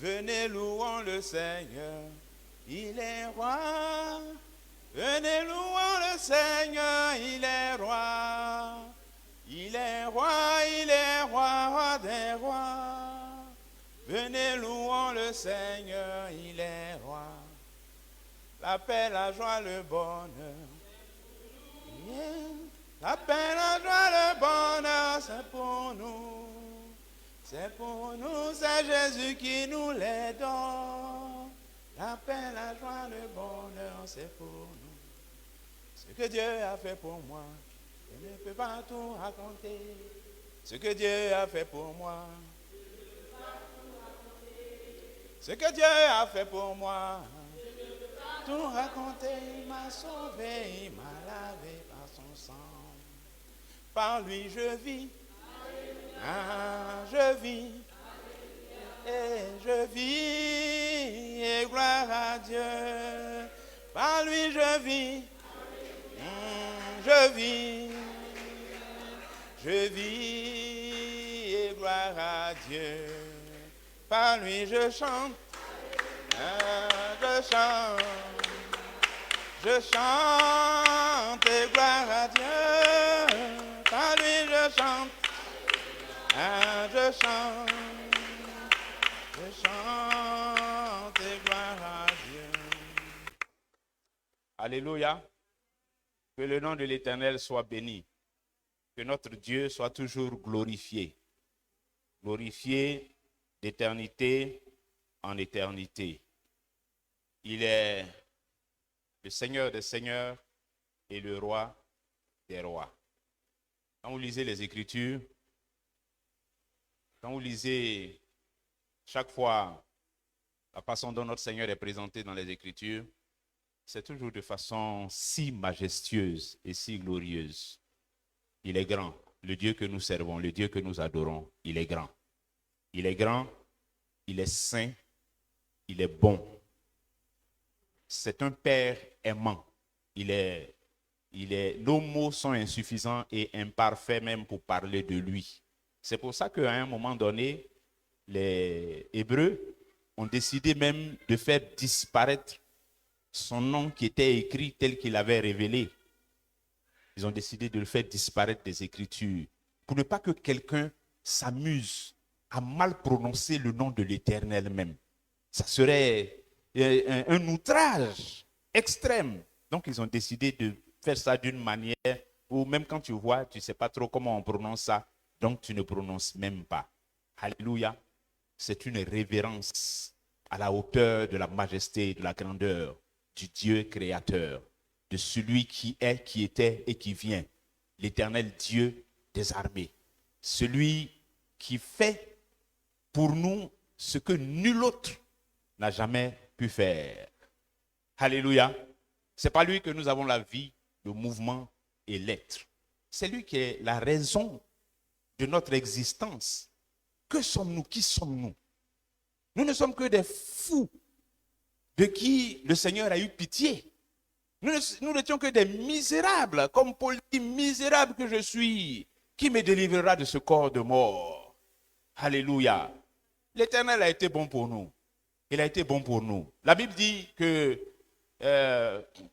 Venez louons le Seigneur, il est roi. Venez louons le Seigneur, il est roi. Il est roi, il est roi, roi des rois. Venez louons le Seigneur, il est roi. La paix, la joie, le bonheur. Yeah. La paix, la joie, le bonheur, c'est pour nous. C'est pour nous, c'est Jésus qui nous les donne. La paix, la joie, le bonheur, c'est pour nous. Ce que Dieu a fait pour moi, je ne peux pas tout raconter. Ce que Dieu a fait pour moi. Ce que Dieu a fait pour moi. Tout raconter, il m'a sauvé, il m'a lavé par son sang. Par lui je vis. Ah, je vis. Et je vis. Et gloire à Dieu. Par lui je vis. Je vis. Je vis. Et gloire à Dieu. Par lui je chante. Je chante. Je chante et gloire à Dieu. Par lui je chante. Je chante. Je chante et gloire à Dieu. Alléluia. Que le nom de l'Éternel soit béni. Que notre Dieu soit toujours glorifié. Glorifié d'éternité en éternité. Il est le Seigneur des Seigneurs et le Roi des Rois. Quand vous lisez les Écritures, quand vous lisez chaque fois la façon dont notre Seigneur est présenté dans les Écritures, c'est toujours de façon si majestueuse et si glorieuse. Il est grand, le Dieu que nous servons, le Dieu que nous adorons, il est grand. Il est grand, il est saint, il est bon. C'est un Père aimant. Nos mots sont insuffisants et imparfaits même pour parler de lui. C'est pour ça qu'à un moment donné, les Hébreux ont décidé même de faire disparaître son nom qui était écrit tel qu'il avait révélé. Ils ont décidé de le faire disparaître des Écritures pour ne pas que quelqu'un s'amuse à mal prononcer le nom de l'Éternel même. Ça serait un outrage extrême. Donc, ils ont décidé de faire ça d'une manière où même quand tu vois, tu ne sais pas trop comment on prononce ça, donc tu ne prononces même pas. Alléluia. C'est une révérence à la hauteur de la majesté et de la grandeur du Dieu créateur, de celui qui est, qui était et qui vient, l'Éternel Dieu des armées, celui qui fait pour nous ce que nul autre n'a jamais pu faire. Alléluia. Ce n'est pas lui que nous avons la vie, le mouvement et l'être. C'est lui qui est la raison de notre existence. Que sommes-nous? Qui sommes-nous? Nous ne sommes que des fous de qui le Seigneur a eu pitié. Nous n'étions que des misérables, comme Paul dit, misérable que je suis, qui me délivrera de ce corps de mort? Alléluia. L'Éternel a été bon pour nous. Il a été bon pour nous. La Bible dit que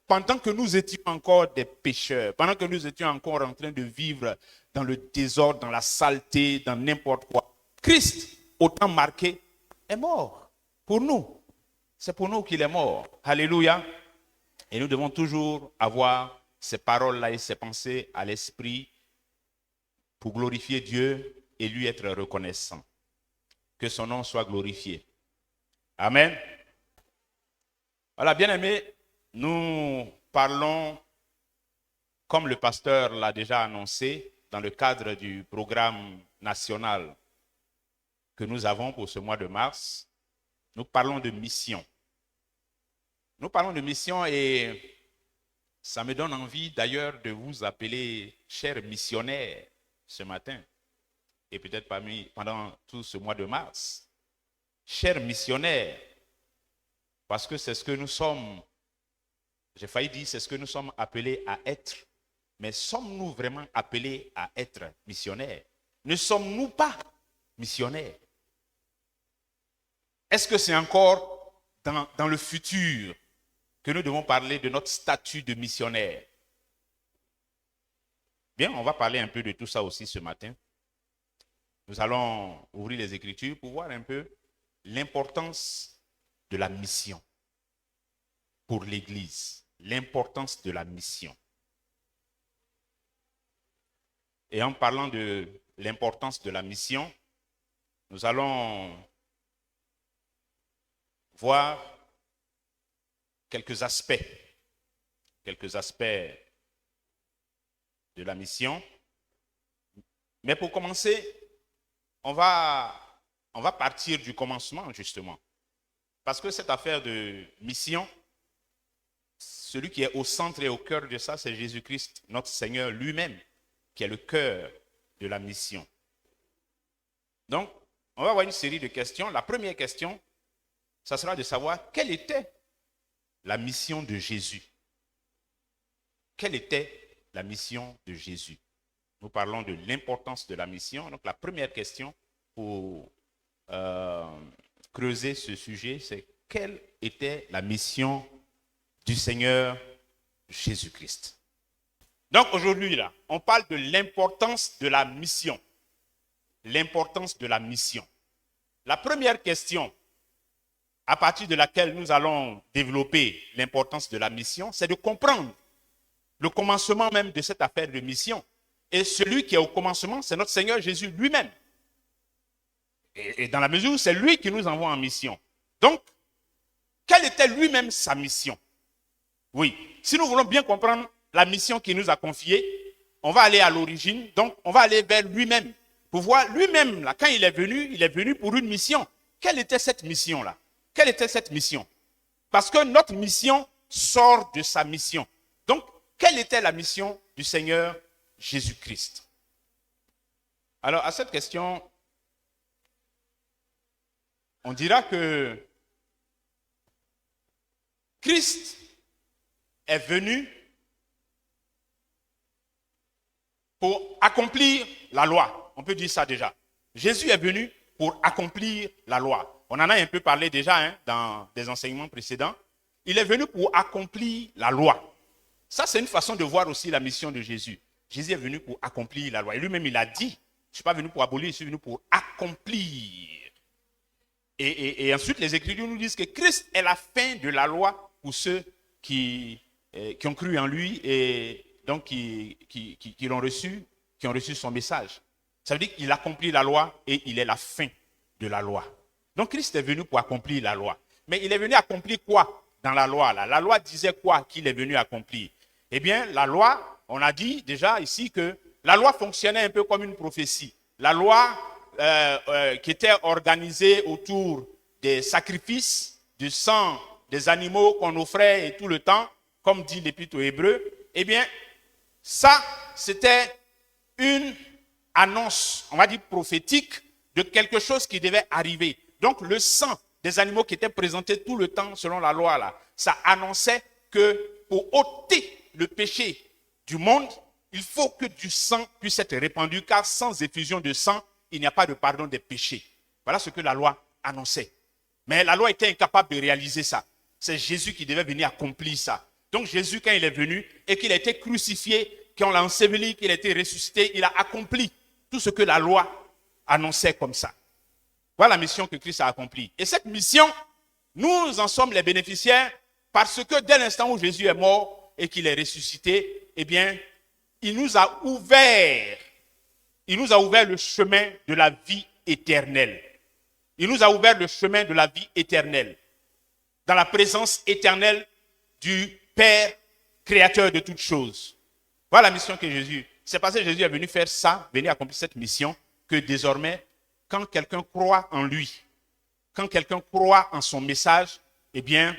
pendant que nous étions encore des pécheurs, pendant que nous étions encore en train de vivre dans le désordre, dans la saleté, dans n'importe quoi, Christ, autant marqué, est mort pour nous. C'est pour nous qu'il est mort. Alléluia. Et nous devons toujours avoir ces paroles-là et ces pensées à l'esprit pour glorifier Dieu et lui être reconnaissant. Que son nom soit glorifié. Amen. Voilà, bien-aimés, nous parlons, comme le pasteur l'a déjà annoncé, dans le cadre du programme national que nous avons pour ce mois de mars, nous parlons de mission. Nous parlons de mission et ça me donne envie d'ailleurs de vous appeler chers missionnaires ce matin et peut-être pendant tout ce mois de mars. Chers missionnaires, parce que c'est ce que nous sommes, j'ai failli dire c'est ce que nous sommes appelés à être, mais sommes-nous vraiment appelés à être missionnaires? Ne sommes-nous pas missionnaires? Est-ce que c'est encore dans le futur que nous devons parler de notre statut de missionnaire? Bien, on va parler un peu de tout ça aussi ce matin. Nous allons ouvrir les Écritures pour voir un peu l'importance de la mission pour l'Église. L'importance de la mission. Et en parlant de l'importance de la mission, nous allons voir quelques aspects de la mission. Mais pour commencer, on va partir du commencement, justement. Parce que cette affaire de mission, celui qui est au centre et au cœur de ça, c'est Jésus-Christ, notre Seigneur lui-même, qui est le cœur de la mission. Donc, on va avoir une série de questions. La première question, ça sera de savoir quelle était la mission de Jésus. Quelle était la mission de Jésus? Nous parlons de l'importance de la mission. Donc, la première question pour creuser ce sujet, c'est quelle était la mission du Seigneur Jésus-Christ? Donc, aujourd'hui, là, on parle de l'importance de la mission. L'importance de la mission. La première question à partir de laquelle nous allons développer l'importance de la mission, c'est de comprendre le commencement même de cette affaire de mission. Et celui qui est au commencement, c'est notre Seigneur Jésus lui-même. Et dans la mesure où c'est lui qui nous envoie en mission. Donc, quelle était lui-même sa mission? Oui, si nous voulons bien comprendre la mission qu'il nous a confiée, on va aller à l'origine, donc on va aller vers lui-même. Pour voir lui-même, là, quand il est venu pour une mission. Quelle était cette mission-là? Quelle était cette mission? Parce que notre mission sort de sa mission. Donc, quelle était la mission du Seigneur Jésus-Christ? Alors, à cette question, on dira que Christ est venu pour accomplir la loi. On peut dire ça déjà. Jésus est venu pour accomplir la loi. On en a un peu parlé déjà dans des enseignements précédents. Il est venu pour accomplir la loi. Ça, c'est une façon de voir aussi la mission de Jésus. Jésus est venu pour accomplir la loi. Et lui-même, il a dit, je ne suis pas venu pour abolir, je suis venu pour accomplir. Et ensuite, les Écritures nous disent que Christ est la fin de la loi pour ceux qui ont cru en lui et donc qui l'ont reçu, qui ont reçu son message. Ça veut dire qu'il accomplit la loi et il est la fin de la loi. Donc Christ est venu pour accomplir la loi. Mais il est venu accomplir quoi dans la loi là? La loi disait quoi qu'il est venu accomplir? Eh bien, la loi, on a dit déjà ici que la loi fonctionnait un peu comme une prophétie. La loi qui était organisée autour des sacrifices, du sang des animaux qu'on offrait et tout le temps, comme dit l'Épître aux Hébreux, eh bien, ça, c'était une annonce, on va dire prophétique, de quelque chose qui devait arriver. Donc, le sang des animaux qui étaient présentés tout le temps selon la loi, là, ça annonçait que pour ôter le péché du monde, il faut que du sang puisse être répandu, car sans effusion de sang, il n'y a pas de pardon des péchés. Voilà ce que la loi annonçait. Mais la loi était incapable de réaliser ça. C'est Jésus qui devait venir accomplir ça. Donc Jésus, quand il est venu et qu'il a été crucifié, qu'on l'a enseveli, qu'il a été ressuscité, il a accompli tout ce que la loi annonçait comme ça. Voilà la mission que Christ a accomplie. Et cette mission, nous en sommes les bénéficiaires parce que dès l'instant où Jésus est mort et qu'il est ressuscité, eh bien, il nous a ouvert le chemin de la vie éternelle. Il nous a ouvert le chemin de la vie éternelle. Dans la présence éternelle du Père créateur de toutes choses. Voilà la mission que Jésus. C'est parce que Jésus est venu faire ça, venir accomplir cette mission, que désormais, quand quelqu'un croit en lui, quand quelqu'un croit en son message, eh bien,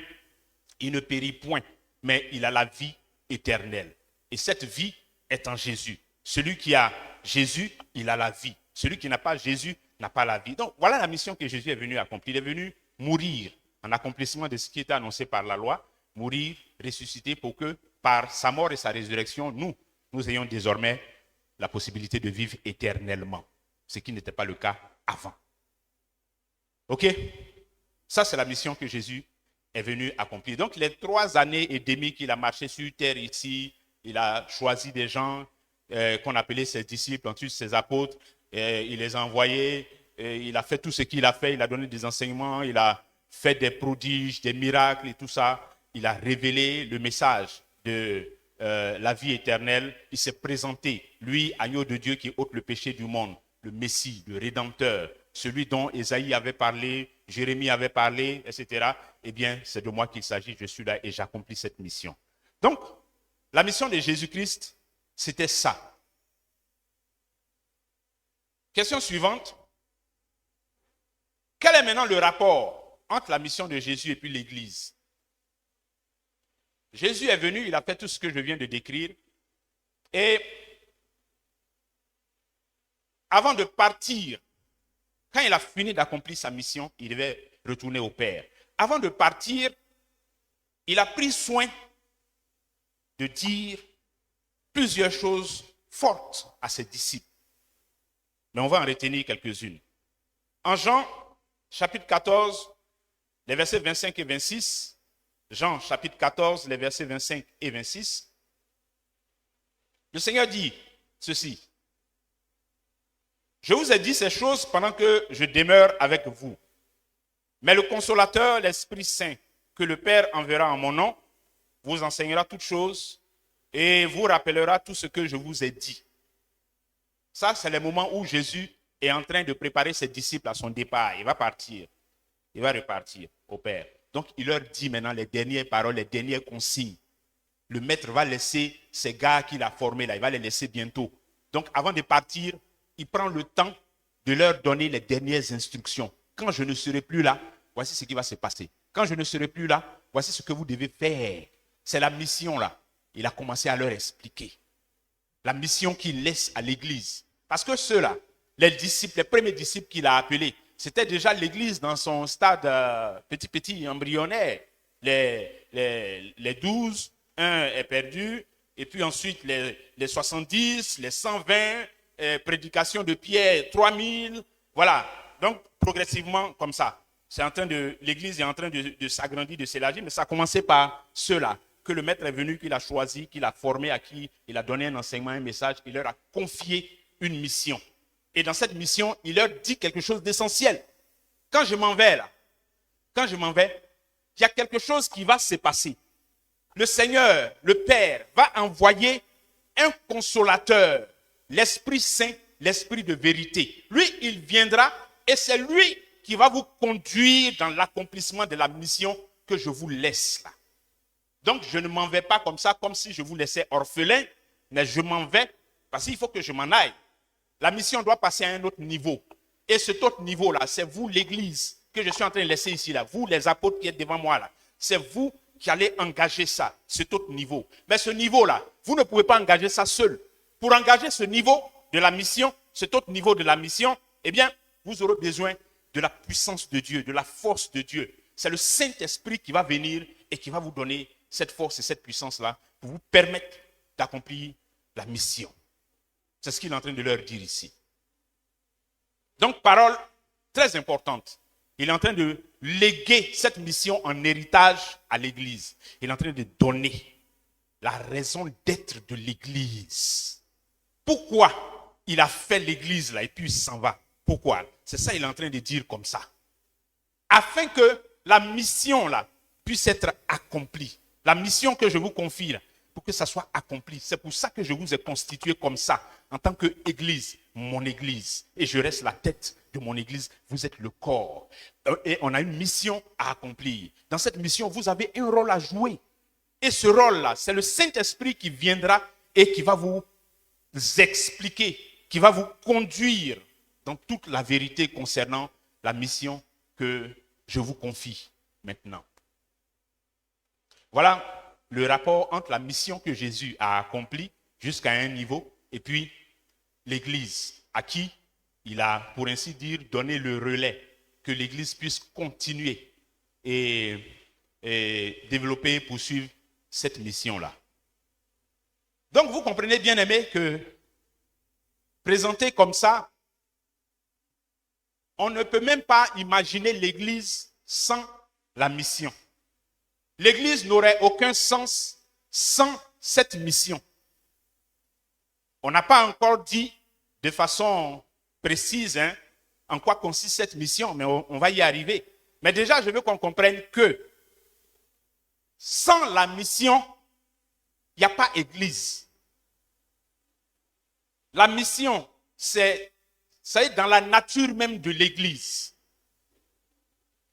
il ne périt point, mais il a la vie éternelle. Et cette vie est en Jésus. Celui qui a Jésus, il a la vie. Celui qui n'a pas Jésus n'a pas la vie. Donc, voilà la mission que Jésus est venu accomplir. Il est venu mourir en accomplissement de ce qui était annoncé par la loi, mourir, ressusciter pour que, par sa mort et sa résurrection, nous ayons désormais la possibilité de vivre éternellement, ce qui n'était pas le cas avant. Ok? Ça, c'est la mission que Jésus est venu accomplir. Donc, les 3 années et demie qu'il a marché sur terre ici, il a choisi des gens qu'on appelait ses disciples, ensuite ses apôtres, il les a envoyés, il a fait tout ce qu'il a fait, il a donné des enseignements, il a fait des prodiges, des miracles et tout ça. Il a révélé le message de la vie éternelle. Il s'est présenté, lui, agneau de Dieu qui ôte le péché du monde, le Messie, le Rédempteur, celui dont Ésaïe avait parlé, Jérémie avait parlé, etc. Eh bien, c'est de moi qu'il s'agit, je suis là et j'accomplis cette mission. Donc, la mission de Jésus-Christ, c'était ça. Question suivante. Quel est maintenant le rapport entre la mission de Jésus et puis l'Église? Jésus est venu, il a fait tout ce que je viens de décrire. Et avant de partir, quand il a fini d'accomplir sa mission, il devait retourner au Père. Avant de partir, il a pris soin de dire plusieurs choses fortes à ses disciples. Mais on va en retenir quelques-unes. En Jean, chapitre 14, les versets 25 et 26, Jean, chapitre 14, les versets 25 et 26, le Seigneur dit ceci. Je vous ai dit ces choses pendant que je demeure avec vous. Mais le consolateur, l'Esprit Saint, que le Père enverra en mon nom, vous enseignera toutes choses et vous rappellera tout ce que je vous ai dit. Ça, c'est le moment où Jésus est en train de préparer ses disciples à son départ. Il va partir. Il va repartir au Père. Donc, il leur dit maintenant les dernières paroles, les dernières consignes. Le maître va laisser ces gars qu'il a formés là, il va les laisser bientôt. Donc, avant de partir, il prend le temps de leur donner les dernières instructions. Quand je ne serai plus là, voici ce qui va se passer. Quand je ne serai plus là, voici ce que vous devez faire. C'est la mission là. Il a commencé à leur expliquer. La mission qu'il laisse à l'église. Parce que ceux-là, les disciples, les premiers disciples qu'il a appelés, c'était déjà l'église dans son stade petit embryonnaire. Les 12, un est perdu, et puis ensuite les 70, les 120, prédication de Pierre, 3000, voilà. Donc progressivement comme ça. L'église est en train de s'agrandir, de s'élargir, mais ça a commencé par ceux-là que le maître est venu, qu'il a choisi, qu'il a formé, à qui il a donné un enseignement, un message, il leur a confié une mission. Et dans cette mission, il leur dit quelque chose d'essentiel. Quand je m'en vais là, il y a quelque chose qui va se passer. Le Seigneur, le Père, va envoyer un consolateur, l'Esprit Saint, l'Esprit de vérité. Lui, il viendra et c'est lui qui va vous conduire dans l'accomplissement de la mission que je vous laisse là. Donc, je ne m'en vais pas comme ça, comme si je vous laissais orphelin, mais je m'en vais parce qu'il faut que je m'en aille. La mission doit passer à un autre niveau. Et cet autre niveau-là, c'est vous, l'Église, que je suis en train de laisser ici, là. Vous, les apôtres qui êtes devant moi, là. C'est vous qui allez engager ça, cet autre niveau. Mais ce niveau-là, vous ne pouvez pas engager ça seul. Pour engager ce niveau de la mission, cet autre niveau de la mission, eh bien, vous aurez besoin de la puissance de Dieu, de la force de Dieu. C'est le Saint-Esprit qui va venir et qui va vous donner cette force et cette puissance-là pour vous permettre d'accomplir la mission. C'est ce qu'il est en train de leur dire ici. Donc, parole très importante. Il est en train de léguer cette mission en héritage à l'Église. Il est en train de donner la raison d'être de l'Église. Pourquoi il a fait l'Église là et puis il s'en va? Pourquoi? C'est ça qu'il est en train de dire comme ça. Afin que la mission là puisse être accomplie. La mission que je vous confie là, pour que ça soit accompli. C'est pour ça que je vous ai constitué comme ça, en tant qu'Église, mon Église. Et je reste la tête de mon Église, vous êtes le corps. Et on a une mission à accomplir. Dans cette mission, vous avez un rôle à jouer. Et ce rôle-là, c'est le Saint-Esprit qui viendra et qui va vous expliquer, qui va vous conduire dans toute la vérité concernant la mission que je vous confie maintenant. Voilà le rapport entre la mission que Jésus a accomplie jusqu'à un niveau et puis l'Église à qui il a, pour ainsi dire, donné le relais, que l'Église puisse continuer et développer, poursuivre cette mission-là. Donc vous comprenez bien aimé que présenté comme ça, on ne peut même pas imaginer l'Église sans la mission. L'Église n'aurait aucun sens sans cette mission. On n'a pas encore dit de façon précise en quoi consiste cette mission, mais on va y arriver. Mais déjà, je veux qu'on comprenne que sans la mission, il n'y a pas Église. La mission, c'est dans la nature même de l'Église.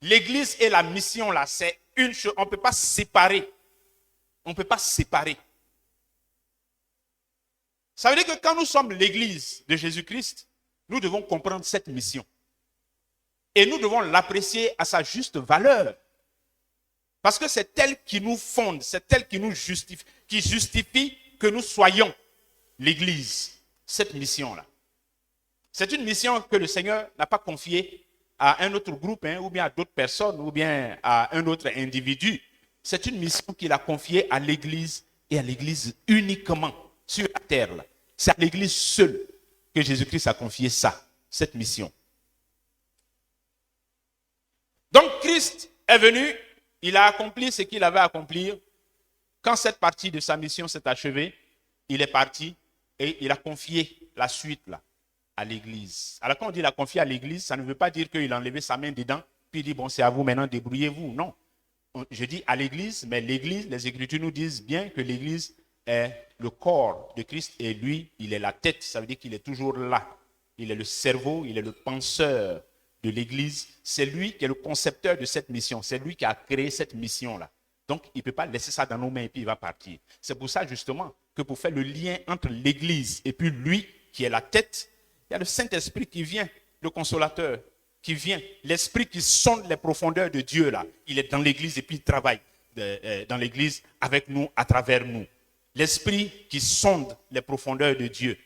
L'Église et la mission, là, c'est une chose. On ne peut pas séparer. On ne peut pas séparer. Ça veut dire que quand nous sommes l'Église de Jésus-Christ, nous devons comprendre cette mission. Et nous devons l'apprécier à sa juste valeur. Parce que c'est elle qui nous fonde, c'est elle qui nous justifie, qui justifie que nous soyons l'Église. Cette mission-là. C'est une mission que le Seigneur n'a pas confiée à un autre groupe, ou bien à d'autres personnes, ou bien à un autre individu. C'est une mission qu'il a confiée à l'Église et à l'Église uniquement sur la terre. Là. C'est à l'Église seule que Jésus-Christ a confié ça, cette mission. Donc Christ est venu, il a accompli ce qu'il avait à accomplir. Quand cette partie de sa mission s'est achevée, il est parti et il a confié la suite là, à l'Église. Alors quand on dit il a confié à l'Église, ça ne veut pas dire qu'il a enlevé sa main dedans, puis il dit bon c'est à vous maintenant, débrouillez-vous. Non, je dis à l'Église, mais l'Église, les Écritures nous disent bien que l'Église est le corps de Christ et lui, il est la tête. Ça veut dire qu'il est toujours là. Il est le cerveau, il est le penseur de l'Église. C'est lui qui est le concepteur de cette mission. C'est lui qui a créé cette mission-là. Donc, il ne peut pas laisser ça dans nos mains et puis il va partir. C'est pour ça, justement, que pour faire le lien entre l'Église et puis lui, qui est la tête, il y a le Saint-Esprit qui vient, le consolateur, qui vient. L'Esprit qui sonde les profondeurs de Dieu, là. Il est dans l'Église et puis il travaille dans l'Église avec nous, à travers nous. L'Esprit qui sonde les profondeurs de Dieu,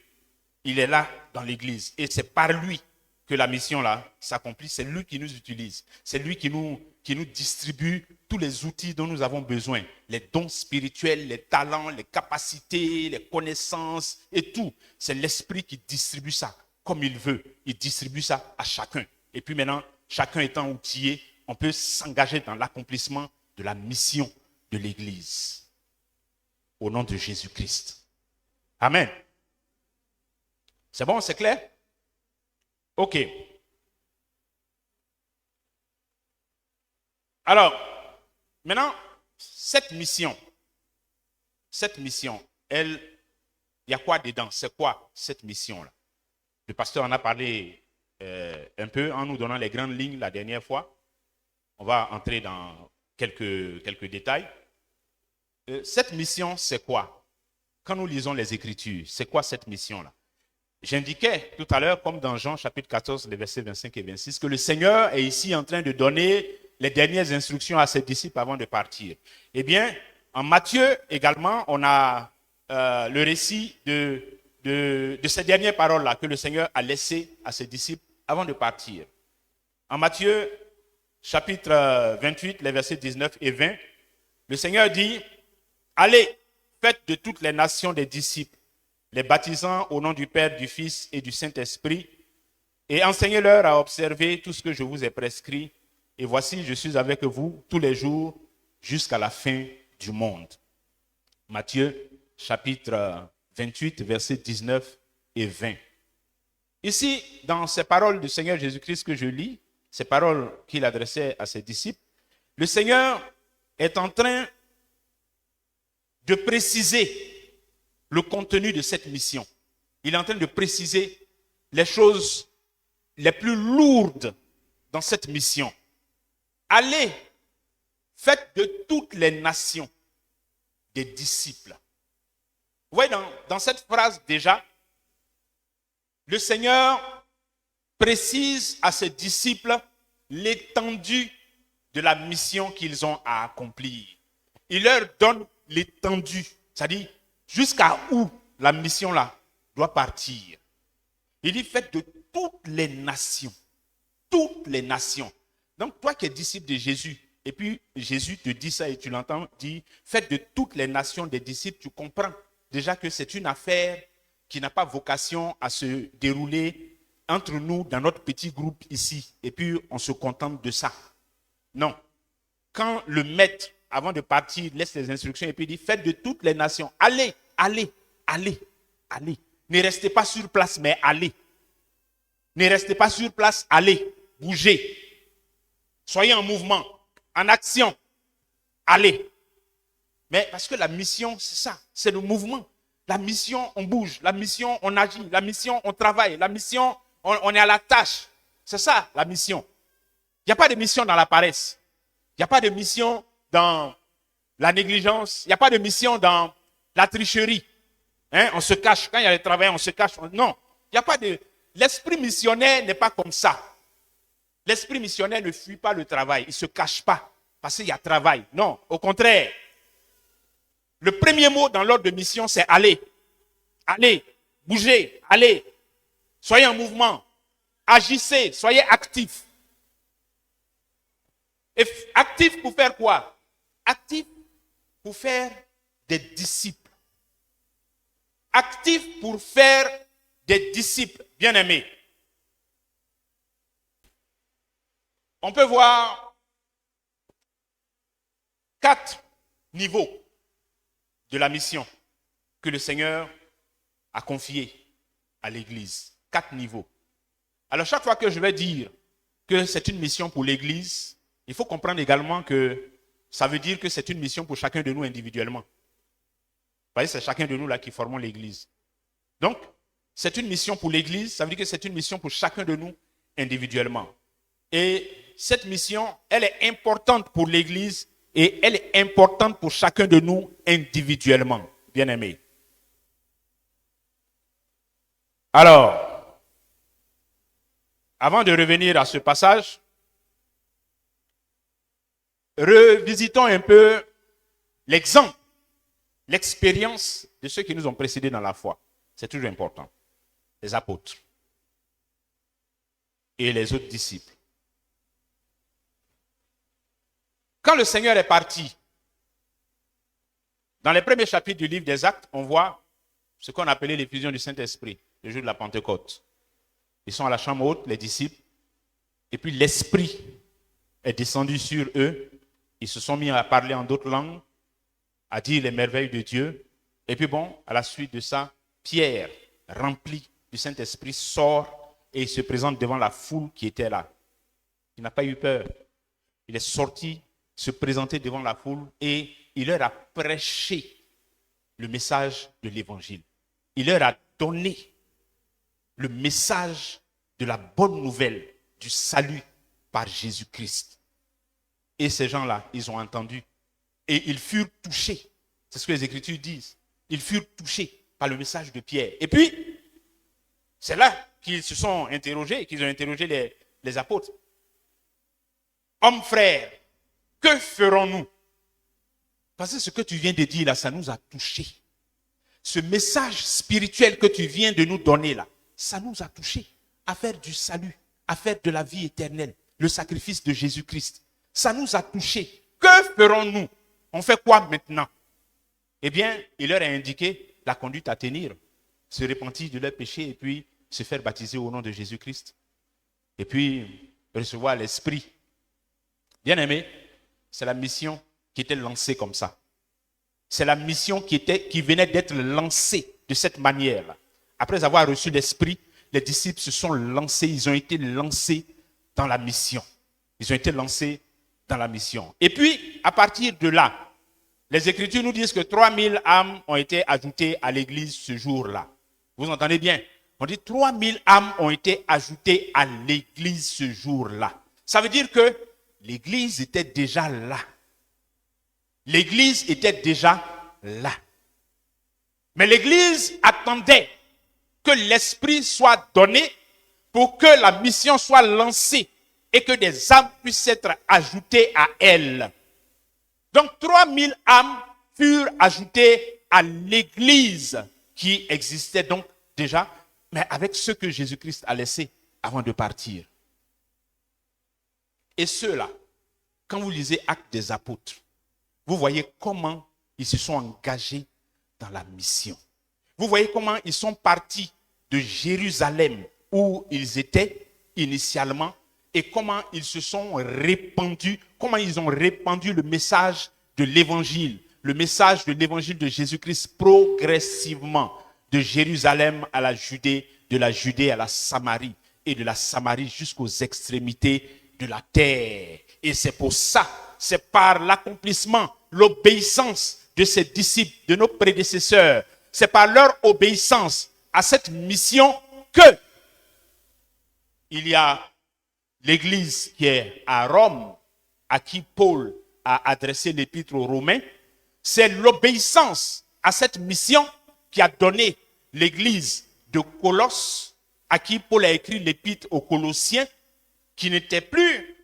il est là dans l'Église. Et c'est par lui que la mission là s'accomplit. C'est lui qui nous utilise. C'est lui qui nous distribue tous les outils dont nous avons besoin. Les dons spirituels, les talents, les capacités, les connaissances et tout. C'est l'Esprit qui distribue ça comme il veut. Il distribue ça à chacun. Et puis maintenant, chacun étant outillé, on peut s'engager dans l'accomplissement de la mission de l'Église. Au nom de Jésus-Christ. Amen. C'est bon, c'est clair? Ok. Alors, maintenant, cette mission, il y a quoi dedans? C'est quoi cette mission-là? Le pasteur en a parlé un peu en nous donnant les grandes lignes la dernière fois. On va entrer dans quelques détails. Cette mission, c'est quoi? Quand nous lisons les Écritures, c'est quoi cette mission-là? J'indiquais tout à l'heure, comme dans Jean chapitre 14, les versets 25 et 26, que le Seigneur est ici en train de donner les dernières instructions à ses disciples avant de partir. Eh bien, en Matthieu également, on a le récit de ces dernières paroles-là que le Seigneur a laissées à ses disciples avant de partir. En Matthieu chapitre 28, les versets 19 et 20, le Seigneur dit « Allez, faites de toutes les nations des disciples, les baptisant au nom du Père, du Fils et du Saint-Esprit, et enseignez-leur à observer tout ce que je vous ai prescrit. Et voici, je suis avec vous tous les jours jusqu'à la fin du monde. » Matthieu, chapitre 28, versets 19 et 20. Ici, dans ces paroles du Seigneur Jésus-Christ que je lis, ces paroles qu'il adressait à ses disciples, le Seigneur est en train de préciser le contenu de cette mission. Il est en train de préciser les choses les plus lourdes dans cette mission. Allez, faites de toutes les nations des disciples. Vous voyez, dans cette phrase déjà, le Seigneur précise à ses disciples l'étendue de la mission qu'ils ont à accomplir. Il leur donne l'étendue, c'est-à-dire jusqu'à où la mission là doit partir. Il dit faites de toutes les nations. Toutes les nations. Donc toi qui es disciple de Jésus, et puis Jésus te dit ça et tu l'entends, dit faites de toutes les nations des disciples, tu comprends déjà que c'est une affaire qui n'a pas vocation à se dérouler entre nous dans notre petit groupe ici. Et puis on se contente de ça. Non. Quand le maître, avant de partir, laisse les instructions et puis dit, faites de toutes les nations. Allez, allez, allez, allez. Ne restez pas sur place, mais allez. Ne restez pas sur place, allez, bougez. Soyez en mouvement, en action. Allez. Mais parce que la mission, c'est ça, c'est le mouvement. La mission, on bouge. La mission, on agit. La mission, on travaille. La mission, on est à la tâche. C'est ça, la mission. Il n'y a pas de mission dans la paresse. Il n'y a pas de mission dans la négligence. Il n'y a pas de mission dans la tricherie. Hein? On se cache. Quand il y a le travail, on se cache. Non. Il n'y a pas de... L'esprit missionnaire n'est pas comme ça. L'esprit missionnaire ne fuit pas le travail. Il ne se cache pas parce qu'il y a travail. Non, au contraire. Le premier mot dans l'ordre de mission, c'est aller. Allez, bougez, allez. Soyez en mouvement. Agissez, soyez actifs. Et actifs pour faire quoi? Actifs pour faire des disciples. Actifs pour faire des disciples, bien-aimés. On peut voir 4 niveaux de la mission que le Seigneur a confiée à l'Église. 4 niveaux. Alors chaque fois que je vais dire que c'est une mission pour l'Église, il faut comprendre également que ça veut dire que c'est une mission pour chacun de nous individuellement. Vous voyez, c'est chacun de nous là qui formons l'Église. Donc, c'est une mission pour l'Église, ça veut dire que c'est une mission pour chacun de nous individuellement. Et cette mission, elle est importante pour l'Église et elle est importante pour chacun de nous individuellement, bien-aimés. Alors, avant de revenir à ce passage, revisitons un peu l'exemple, l'expérience de ceux qui nous ont précédés dans la foi. C'est toujours important. Les apôtres et les autres disciples. Quand le Seigneur est parti, dans les premiers chapitres du livre des Actes, on voit ce qu'on appelait l'effusion du Saint-Esprit, le jour de la Pentecôte. Ils sont à la chambre haute, les disciples, et puis l'Esprit est descendu sur eux. Ils se sont mis à parler en d'autres langues, à dire les merveilles de Dieu. Et puis bon, à la suite de ça, Pierre, rempli du Saint-Esprit, sort et il se présente devant la foule qui était là. Il n'a pas eu peur. Il est sorti, se présenter devant la foule et il leur a prêché le message de l'Évangile. Il leur a donné le message de la bonne nouvelle du salut par Jésus-Christ. Et ces gens-là, ils ont entendu et ils furent touchés. C'est ce que les Écritures disent. Ils furent touchés par le message de Pierre. Et puis, c'est là qu'ils se sont interrogés, qu'ils ont interrogé les apôtres. Hommes frères, que ferons-nous? Parce que ce que tu viens de dire là, ça nous a touchés. Ce message spirituel que tu viens de nous donner là, ça nous a touchés. À faire du salut, à faire de la vie éternelle, le sacrifice de Jésus-Christ. Ça nous a touchés. Que ferons-nous? On fait quoi maintenant? Eh bien, il leur a indiqué la conduite à tenir, se repentir de leurs péchés et puis se faire baptiser au nom de Jésus-Christ. Et puis recevoir l'Esprit. Bien aimé, c'est la mission qui était lancée comme ça. C'est la mission qui venait d'être lancée de cette manière-là. Après avoir reçu l'Esprit, les disciples se sont lancés, ils ont été lancés dans la mission. Ils ont été lancés dans la mission. Et puis, à partir de là, les Écritures nous disent que 3000 âmes ont été ajoutées à l'église ce jour-là. Vous entendez bien? On dit 3000 âmes ont été ajoutées à l'église ce jour-là. Ça veut dire que l'église était déjà là. L'église était déjà là. Mais l'église attendait que l'Esprit soit donné pour que la mission soit lancée et que des âmes puissent être ajoutées à elle. Donc 3000 âmes furent ajoutées à l'église qui existait donc déjà, mais avec ce que Jésus-Christ a laissé avant de partir. Et ceux-là, quand vous lisez Actes des Apôtres, vous voyez comment ils se sont engagés dans la mission. Vous voyez comment ils sont partis de Jérusalem où ils étaient initialement et comment ils se sont répandus, comment ils ont répandu le message de l'évangile de Jésus-Christ progressivement, de Jérusalem à la Judée, de la Judée à la Samarie, et de la Samarie jusqu'aux extrémités de la terre. Et c'est pour ça, c'est par l'accomplissement, l'obéissance de ces disciples, de nos prédécesseurs, c'est par leur obéissance à cette mission que il y a l'église qui est à Rome, à qui Paul a adressé l'épître aux Romains. C'est l'obéissance à cette mission qui a donné l'église de Colosse, à qui Paul a écrit l'épître aux Colossiens, qui n'était plus,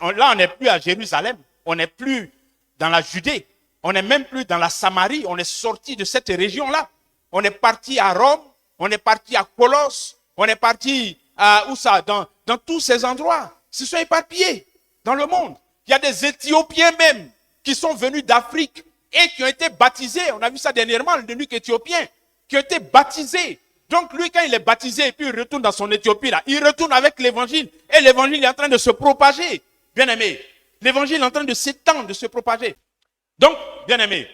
là on n'est plus à Jérusalem, on n'est plus dans la Judée, on n'est même plus dans la Samarie, on est sorti de cette région-là. On est parti à Rome, on est parti à Colosse, on est parti à où ça, dans tous ces endroits. Ils se sont éparpillés dans le monde. Il y a des Éthiopiens même qui sont venus d'Afrique et qui ont été baptisés. On a vu ça dernièrement, l'eunuque éthiopien, qui ont été baptisés. Donc lui, quand il est baptisé et puis il retourne dans son Éthiopie, là, il retourne avec l'évangile. Et l'évangile est en train de se propager. Bien aimé, l'évangile est en train de s'étendre, de se propager. Donc, bien aimé,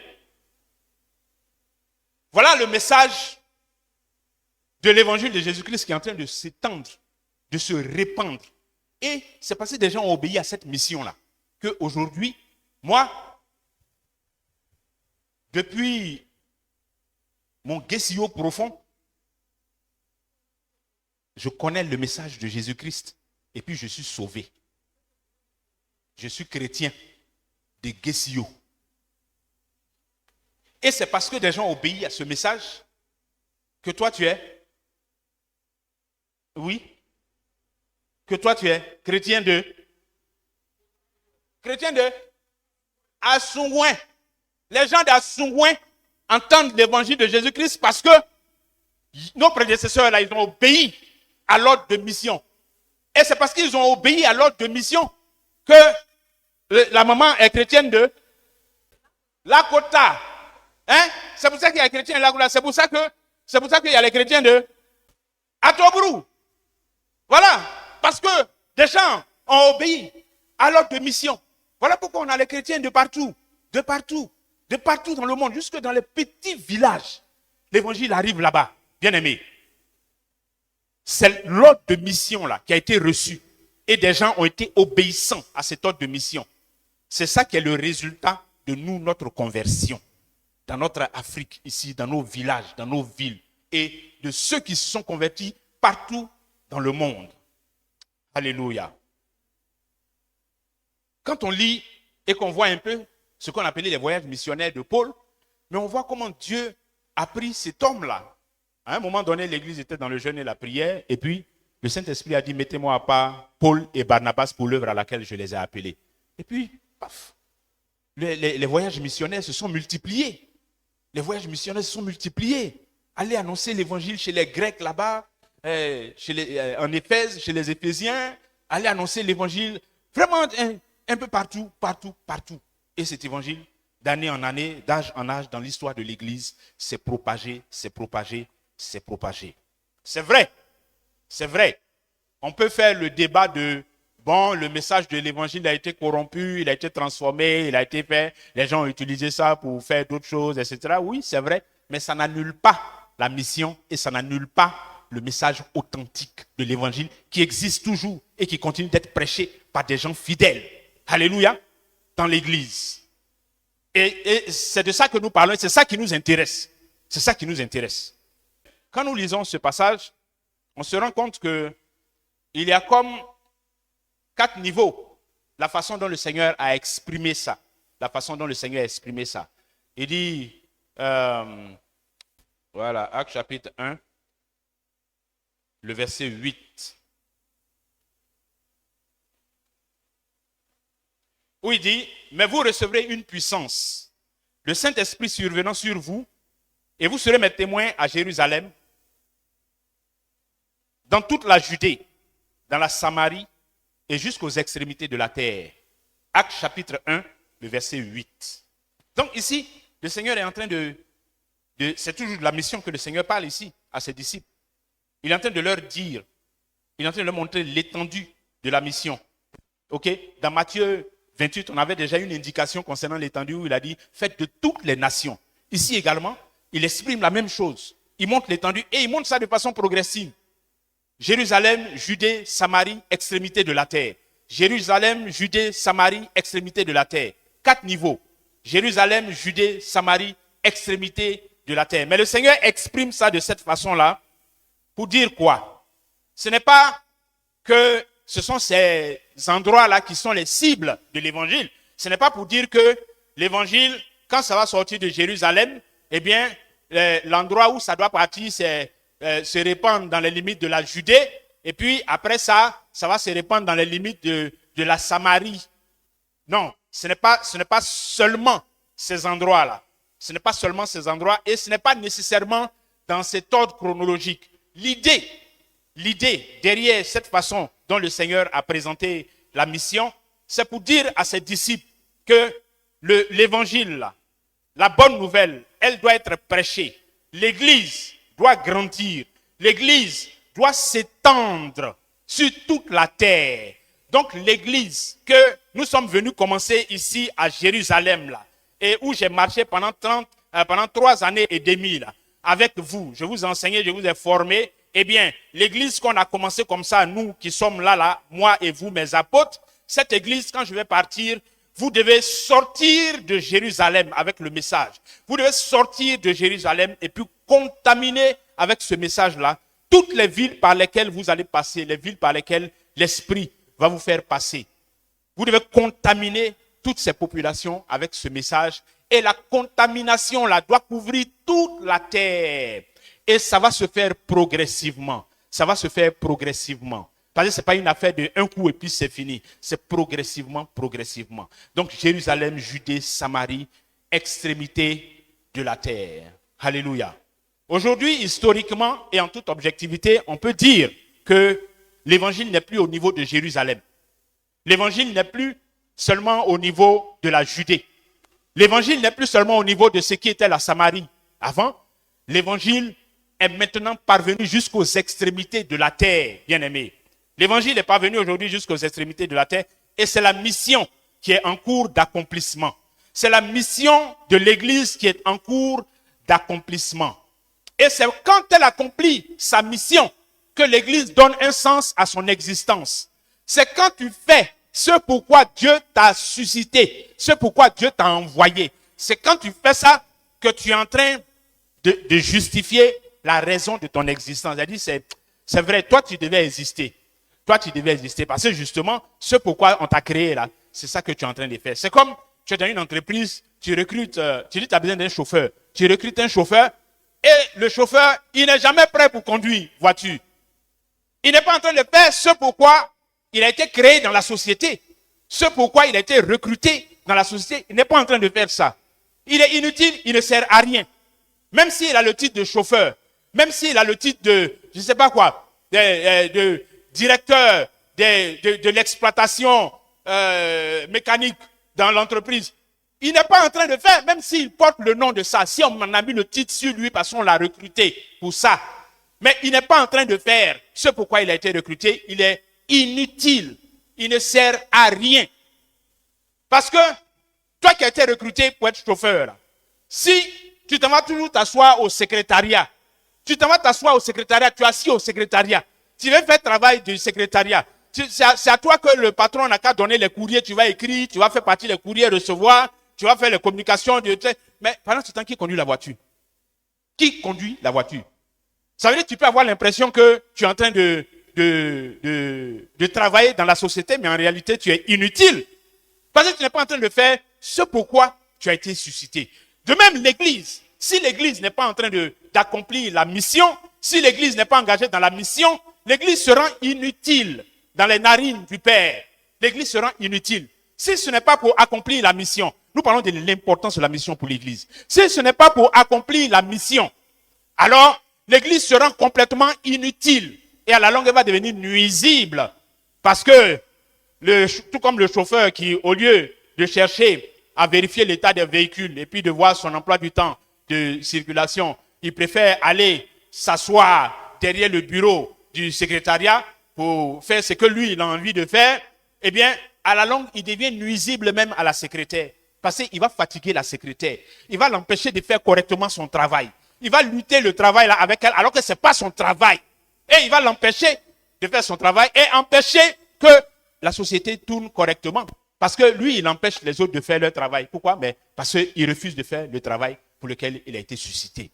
voilà le message de l'évangile de Jésus-Christ qui est en train de s'étendre, de se répandre. Et c'est parce que des gens ont obéi à cette mission-là qu'aujourd'hui, moi, depuis mon guessio profond, je connais le message de Jésus-Christ et puis je suis sauvé. Je suis chrétien de guessio. Et c'est parce que des gens obéissent à ce message que toi tu es, oui, que toi tu es chrétien de Assououin. Les gens d'Assououin entendent l'évangile de Jésus-Christ parce que nos prédécesseurs là, ils ont obéi à l'ordre de mission. Et c'est parce qu'ils ont obéi à l'ordre de mission que la maman est chrétienne de Lakota. Hein? C'est pour ça qu'il y a les chrétiens de Lakota. C'est pour ça qu'il y a les chrétiens de Atobrou. Voilà. Parce que des gens ont obéi à l'ordre de mission. Voilà pourquoi on a les chrétiens de partout dans le monde, jusque dans les petits villages. L'évangile arrive là-bas, bien aimé. C'est l'ordre de mission là qui a été reçu. Et des gens ont été obéissants à cet ordre de mission. C'est ça qui est le résultat de nous, notre conversion. Dans notre Afrique, ici, dans nos villages, dans nos villes. Et de ceux qui se sont convertis partout dans le monde. Alléluia. Quand on lit et qu'on voit un peu ce qu'on appelait les voyages missionnaires de Paul, mais on voit comment Dieu a pris cet homme-là. À un moment donné, l'église était dans le jeûne et la prière, et puis le Saint-Esprit a dit, mettez-moi à part Paul et Barnabas pour l'œuvre à laquelle je les ai appelés. Et puis, paf, les voyages missionnaires se sont multipliés. Les voyages missionnaires se sont multipliés. Allez annoncer l'évangile chez les Grecs là-bas, en Éphèse, chez les Éphésiens. Allez annoncer l'évangile vraiment un peu partout. Et cet évangile, d'année en année, d'âge en âge, dans l'histoire de l'Église, s'est propagé. C'est vrai. On peut faire le débat de, bon, le message de l'évangile a été corrompu, il a été transformé, il a été fait, les gens ont utilisé ça pour faire d'autres choses, etc. Oui, c'est vrai, mais ça n'annule pas la mission et ça n'annule pas le message authentique de l'évangile qui existe toujours et qui continue d'être prêché par des gens fidèles. Alléluia, dans l'église. Et c'est de ça que nous parlons, c'est ça qui nous intéresse. Quand nous lisons ce passage, on se rend compte qu'il y a comme 4 niveaux, la façon dont le Seigneur a exprimé ça. Il dit, voilà, Actes chapitre 1, le verset 8. Où il dit, mais vous recevrez une puissance, le Saint-Esprit survenant sur vous, et vous serez mes témoins à Jérusalem, dans toute la Judée, dans la Samarie et jusqu'aux extrémités de la terre. Actes chapitre 1, le verset 8. Donc ici, le Seigneur est en train c'est toujours de la mission que le Seigneur parle ici à ses disciples. Il est en train de leur dire, il est en train de leur montrer l'étendue de la mission. Ok? Dans Matthieu 28, on avait déjà une indication concernant l'étendue où il a dit « Faites de toutes les nations ». Ici également, il exprime la même chose. Il montre l'étendue et il montre ça de façon progressive. Jérusalem, Judée, Samarie, extrémité de la terre. Jérusalem, Judée, Samarie, extrémité de la terre. 4 niveaux. Jérusalem, Judée, Samarie, extrémité de la terre. Mais le Seigneur exprime ça de cette façon-là pour dire quoi? Ce n'est pas que ce sont ces endroits-là qui sont les cibles de l'évangile. Ce n'est pas pour dire que l'évangile, quand ça va sortir de Jérusalem, eh bien, l'endroit où ça doit partir, c'est se répandre dans les limites de la Judée. Et puis, après ça, ça va se répandre dans les limites de la Samarie. Non, ce n'est pas seulement ces endroits-là. Ce n'est pas seulement ces endroits et ce n'est pas nécessairement dans cet ordre chronologique. L'idée derrière cette façon dont le Seigneur a présenté la mission, c'est pour dire à ses disciples que l'évangile, la bonne nouvelle, elle doit être prêchée. L'Église doit grandir. L'Église doit s'étendre sur toute la terre. Donc l'Église que nous sommes venus commencer ici à Jérusalem, là, et où j'ai marché pendant 3 années et demie, là, avec vous. Je vous ai enseigné, je vous ai formé. Eh bien, l'église qu'on a commencé comme ça, nous qui sommes là, moi et vous, mes apôtres, cette église, quand je vais partir, vous devez sortir de Jérusalem avec le message. Vous devez sortir de Jérusalem et puis contaminer avec ce message-là toutes les villes par lesquelles vous allez passer, les villes par lesquelles l'Esprit va vous faire passer. Vous devez contaminer toutes ces populations avec ce message. Et la contamination là doit couvrir toute la terre. Et ça va se faire progressivement. Ça va se faire progressivement. Parce que ce n'est pas une affaire de un coup et puis c'est fini. C'est progressivement, progressivement. Donc Jérusalem, Judée, Samarie, extrémité de la terre. Alléluia. Aujourd'hui, historiquement et en toute objectivité, on peut dire que l'évangile n'est plus au niveau de Jérusalem. L'évangile n'est plus seulement au niveau de la Judée. L'évangile n'est plus seulement au niveau de ce qui était la Samarie. Avant, l'évangile est maintenant parvenu jusqu'aux extrémités de la terre, bien-aimés. L'évangile est parvenu aujourd'hui jusqu'aux extrémités de la terre et c'est la mission qui est en cours d'accomplissement. C'est la mission de l'Église qui est en cours d'accomplissement. Et c'est quand elle accomplit sa mission que l'Église donne un sens à son existence. C'est quand tu fais ce pourquoi Dieu t'a suscité, ce pourquoi Dieu t'a envoyé. C'est quand tu fais ça que tu es en train de justifier la raison de ton existence. Elle dit, c'est vrai, toi tu devais exister. Toi tu devais exister parce que justement, ce pourquoi on t'a créé là, c'est ça que tu es en train de faire. C'est comme tu es dans une entreprise, tu recrutes, tu dis tu as besoin d'un chauffeur. Tu recrutes un chauffeur et le chauffeur, il n'est jamais prêt pour conduire voiture. Il n'est pas en train de faire ce pourquoi il a été créé dans la société. Ce pourquoi il a été recruté dans la société. Il n'est pas en train de faire ça. Il est inutile, il ne sert à rien. Même s'il a le titre de chauffeur, même s'il a le titre de, je ne sais pas quoi, de directeur de l'exploitation mécanique dans l'entreprise, il n'est pas en train de faire, même s'il porte le nom de ça, si on en a mis le titre sur lui parce qu'on l'a recruté pour ça, mais il n'est pas en train de faire ce pourquoi il a été recruté, il est inutile, il ne sert à rien. Parce que toi qui as été recruté pour être chauffeur, si tu t'en vas toujours t'asseoir au secrétariat, tu t'en vas t'asseoir au secrétariat, tu es assis au secrétariat, tu veux faire travail du secrétariat, c'est à toi que le patron n'a qu'à donner les courriers, tu vas écrire, tu vas faire partie des courriers, recevoir, tu vas faire les communications, mais pendant ce temps, qui conduit la voiture? Qui conduit la voiture? Ça veut dire que tu peux avoir l'impression que tu es en train de travailler dans la société, mais en réalité, tu es inutile. Parce que tu n'es pas en train de faire ce pourquoi tu as été suscité. De même, l'Église, si l'Église n'est pas en train d'accomplir la mission, si l'Église n'est pas engagée dans la mission, l'Église se rend inutile dans les narines du Père. L'Église se rend inutile. Si ce n'est pas pour accomplir la mission, nous parlons de l'importance de la mission pour l'Église. Si ce n'est pas pour accomplir la mission, alors l'Église se rend complètement inutile. Et à la longue, elle va devenir nuisible. Parce que, tout comme le chauffeur qui, au lieu de chercher à vérifier l'état des véhicules et puis de voir son emploi du temps de circulation, il préfère aller s'asseoir derrière le bureau du secrétariat pour faire ce que lui, il a envie de faire. Eh bien, à la longue, il devient nuisible même à la secrétaire. Parce qu'il va fatiguer la secrétaire. Il va l'empêcher de faire correctement son travail. Il va lutter le travail là avec elle alors que ce n'est pas son travail. Et il va l'empêcher de faire son travail et empêcher que la société tourne correctement. Parce que lui, il empêche les autres de faire leur travail. Pourquoi? Mais parce qu'il refuse de faire le travail pour lequel il a été suscité.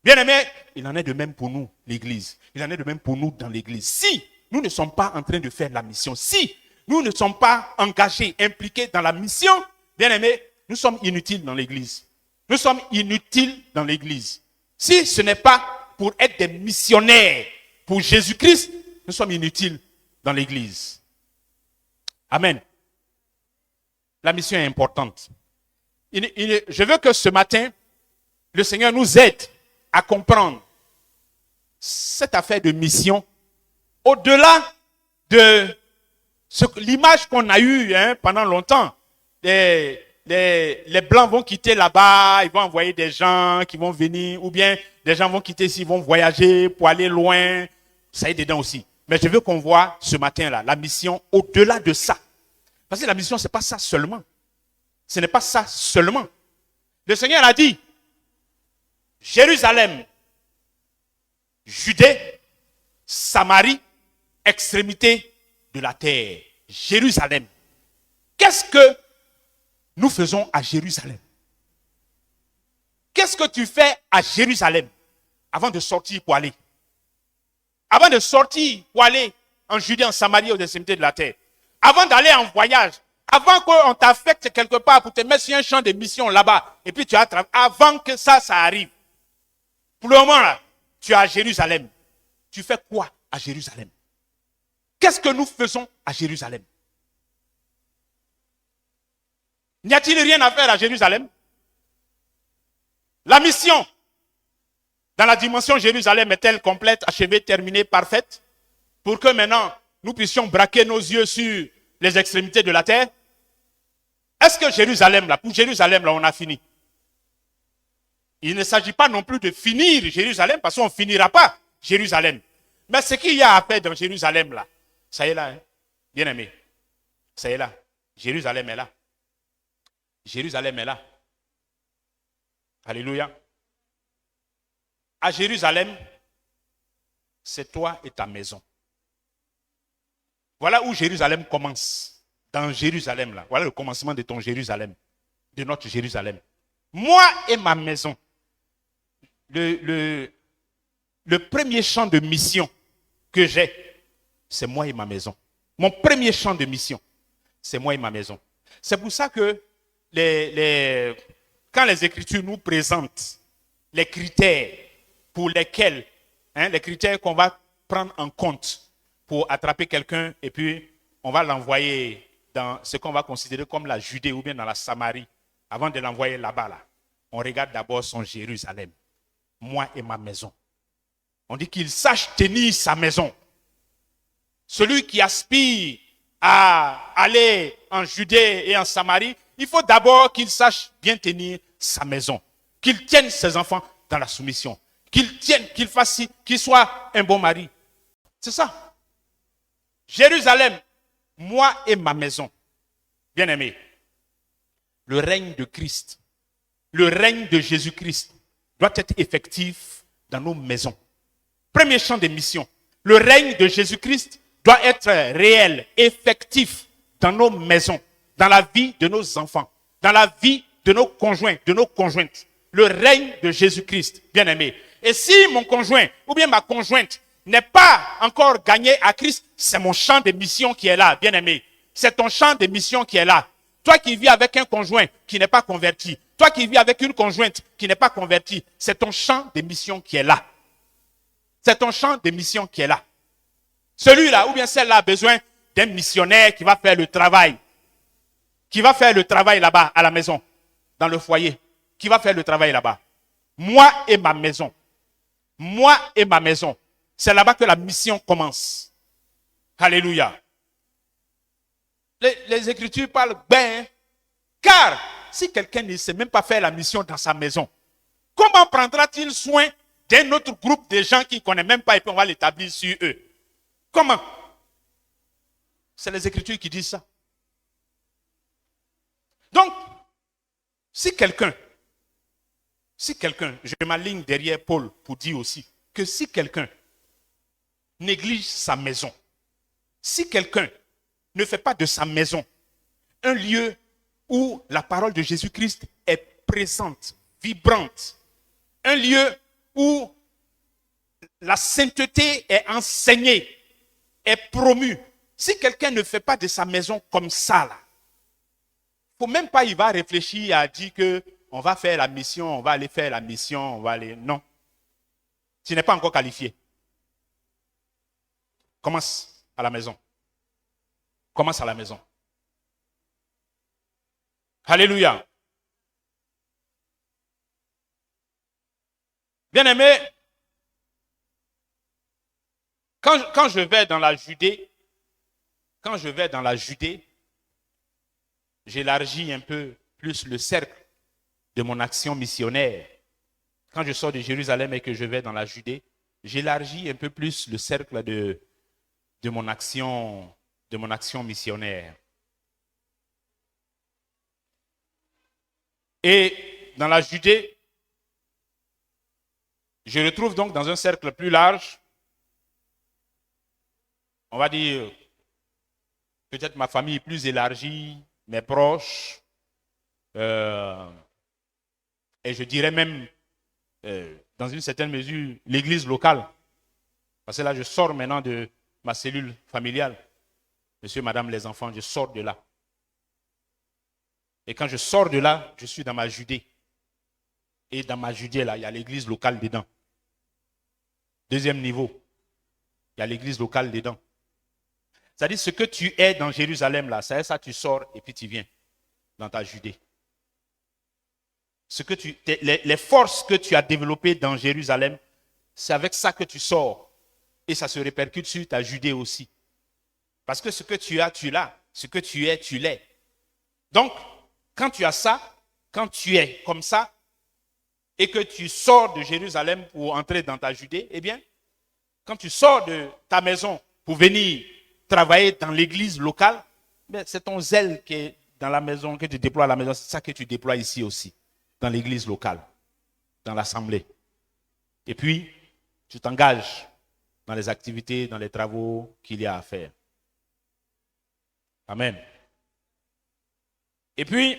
Bien aimé, il en est de même pour nous, l'Église. Il en est de même pour nous dans l'Église. Si nous ne sommes pas en train de faire la mission, si nous ne sommes pas engagés, impliqués dans la mission, bien aimé, nous sommes inutiles dans l'Église. Nous sommes inutiles dans l'Église. Si ce n'est pas pour être des missionnaires pour Jésus-Christ, nous sommes inutiles dans l'Église. Amen. La mission est importante. Je veux que ce matin, le Seigneur nous aide à comprendre cette affaire de mission au-delà de l'image qu'on a eue pendant longtemps. Les Blancs vont quitter là-bas, ils vont envoyer des gens qui vont venir, ou bien des gens vont quitter ici, ils vont voyager pour aller loin. Ça y est dedans aussi. Mais je veux qu'on voit ce matin-là la mission au-delà de ça. Parce que la mission, ce n'est pas ça seulement. Ce n'est pas ça seulement. Le Seigneur a dit, Jérusalem, Judée, Samarie, extrémité de la terre. Jérusalem. Qu'est-ce que nous faisons à Jérusalem? Qu'est-ce que tu fais à Jérusalem avant de sortir pour aller? Avant de sortir pour aller en Judée, en Samarie, aux extrémités de la terre. Avant d'aller en voyage. Avant qu'on t'affecte quelque part pour te mettre sur un champ de mission là-bas. Et puis tu as travaillé. Avant que ça arrive. Pour le moment là, tu es à Jérusalem. Tu fais quoi à Jérusalem? Qu'est-ce que nous faisons à Jérusalem? N'y a-t-il rien à faire à Jérusalem? La mission dans la dimension Jérusalem est-elle complète, achevée, terminée, parfaite? Pour que maintenant, nous puissions braquer nos yeux sur les extrémités de la terre? Est-ce que Jérusalem, là, pour Jérusalem, là, on a fini? Il ne s'agit pas non plus de finir Jérusalem, parce qu'on ne finira pas Jérusalem. Mais ce qu'il y a à faire dans Jérusalem, là, ça y est là, hein? Bien aimé. Ça y est là. Jérusalem est là. Jérusalem est là. Alléluia. À Jérusalem, c'est toi et ta maison. Voilà où Jérusalem commence. Dans Jérusalem, là. Voilà le commencement de ton Jérusalem. De notre Jérusalem. Moi et ma maison. Le premier champ de mission que j'ai, c'est moi et ma maison. Mon premier champ de mission, c'est moi et ma maison. C'est pour ça que quand les Écritures nous présentent les critères pour lesquels, les critères qu'on va prendre en compte pour attraper quelqu'un et puis on va l'envoyer dans ce qu'on va considérer comme la Judée ou bien dans la Samarie, avant de l'envoyer là-bas, là, on regarde d'abord son Jérusalem. Moi et ma maison. On dit qu'il sache tenir sa maison. Celui qui aspire à aller en Judée et en Samarie, il faut d'abord qu'il sache bien tenir sa maison. Qu'il tienne ses enfants dans la soumission. Qu'il tienne, qu'il soit un bon mari. C'est ça. Jérusalem, moi et ma maison. Bien aimé, le règne de Christ, le règne de Jésus-Christ doit être effectif dans nos maisons. Premier champ de mission. Le règne de Jésus-Christ doit être réel, effectif dans nos maisons, dans la vie de nos enfants, dans la vie de nos conjoints, de nos conjointes. Le règne de Jésus-Christ, bien aimé. Et si mon conjoint ou bien ma conjointe n'est pas encore gagné à Christ, c'est mon champ de mission qui est là, bien aimé. C'est ton champ de mission qui est là. Toi qui vis avec un conjoint qui n'est pas converti, toi qui vis avec une conjointe qui n'est pas convertie, c'est ton champ de mission qui est là. C'est ton champ de mission qui est là. Celui-là ou bien celle-là a besoin d'un missionnaire qui va faire le travail. Qui va faire le travail là-bas à la maison, dans le foyer. Qui va faire le travail là-bas. Moi et ma maison. Moi et ma maison. C'est là-bas que la mission commence. Alléluia. Les Écritures parlent bien. Car si quelqu'un ne sait même pas faire la mission dans sa maison, comment prendra-t-il soin d'un autre groupe de gens qui ne connaissent même pas et puis on va l'établir sur eux? Comment? C'est les Écritures qui disent ça. Donc, si quelqu'un, je m'aligne derrière Paul pour dire aussi que si quelqu'un néglige sa maison, si quelqu'un ne fait pas de sa maison un lieu où la parole de Jésus-Christ est présente, vibrante, un lieu où la sainteté est enseignée, est promue. Si quelqu'un ne fait pas de sa maison comme ça, là, faut même pas y va réfléchir à dire que on va faire la mission, on va aller faire la mission, on va aller. Non. Tu n'es pas encore qualifié. Commence à la maison. Commence à la maison. Alléluia. Bien-aimé, quand je vais dans la Judée, j'élargis un peu plus le cercle de mon action missionnaire. Quand je sors de Jérusalem et que je vais dans la Judée, j'élargis un peu plus le cercle de mon action missionnaire. Et dans la Judée, je retrouve donc dans un cercle plus large, on va dire, peut-être ma famille plus élargie, mes proches, et je dirais même, dans une certaine mesure, l'église locale. Parce que là, je sors maintenant de ma cellule familiale. Monsieur, madame, les enfants, je sors de là. Et quand je sors de là, je suis dans ma Judée. Et dans ma Judée, là, il y a l'église locale dedans. Deuxième niveau, il y a l'église locale dedans. C'est-à-dire, ce que tu es dans Jérusalem, là, c'est ça, tu sors et puis tu viens dans ta Judée. Les forces que tu as développées dans Jérusalem, c'est avec ça que tu sors. Et ça se répercute sur ta Judée aussi. Parce que ce que tu as, tu l'as. Ce que tu es, tu l'es. Donc, quand tu as ça, quand tu es comme ça, et que tu sors de Jérusalem pour entrer dans ta Judée, eh bien, quand tu sors de ta maison pour venir travailler dans l'église locale, c'est ton zèle qui est dans la maison, que tu déploies à la maison, c'est ça que tu déploies ici aussi, dans l'église locale, dans l'assemblée. Et puis, tu t'engages dans les activités, dans les travaux qu'il y a à faire. Amen. Et puis,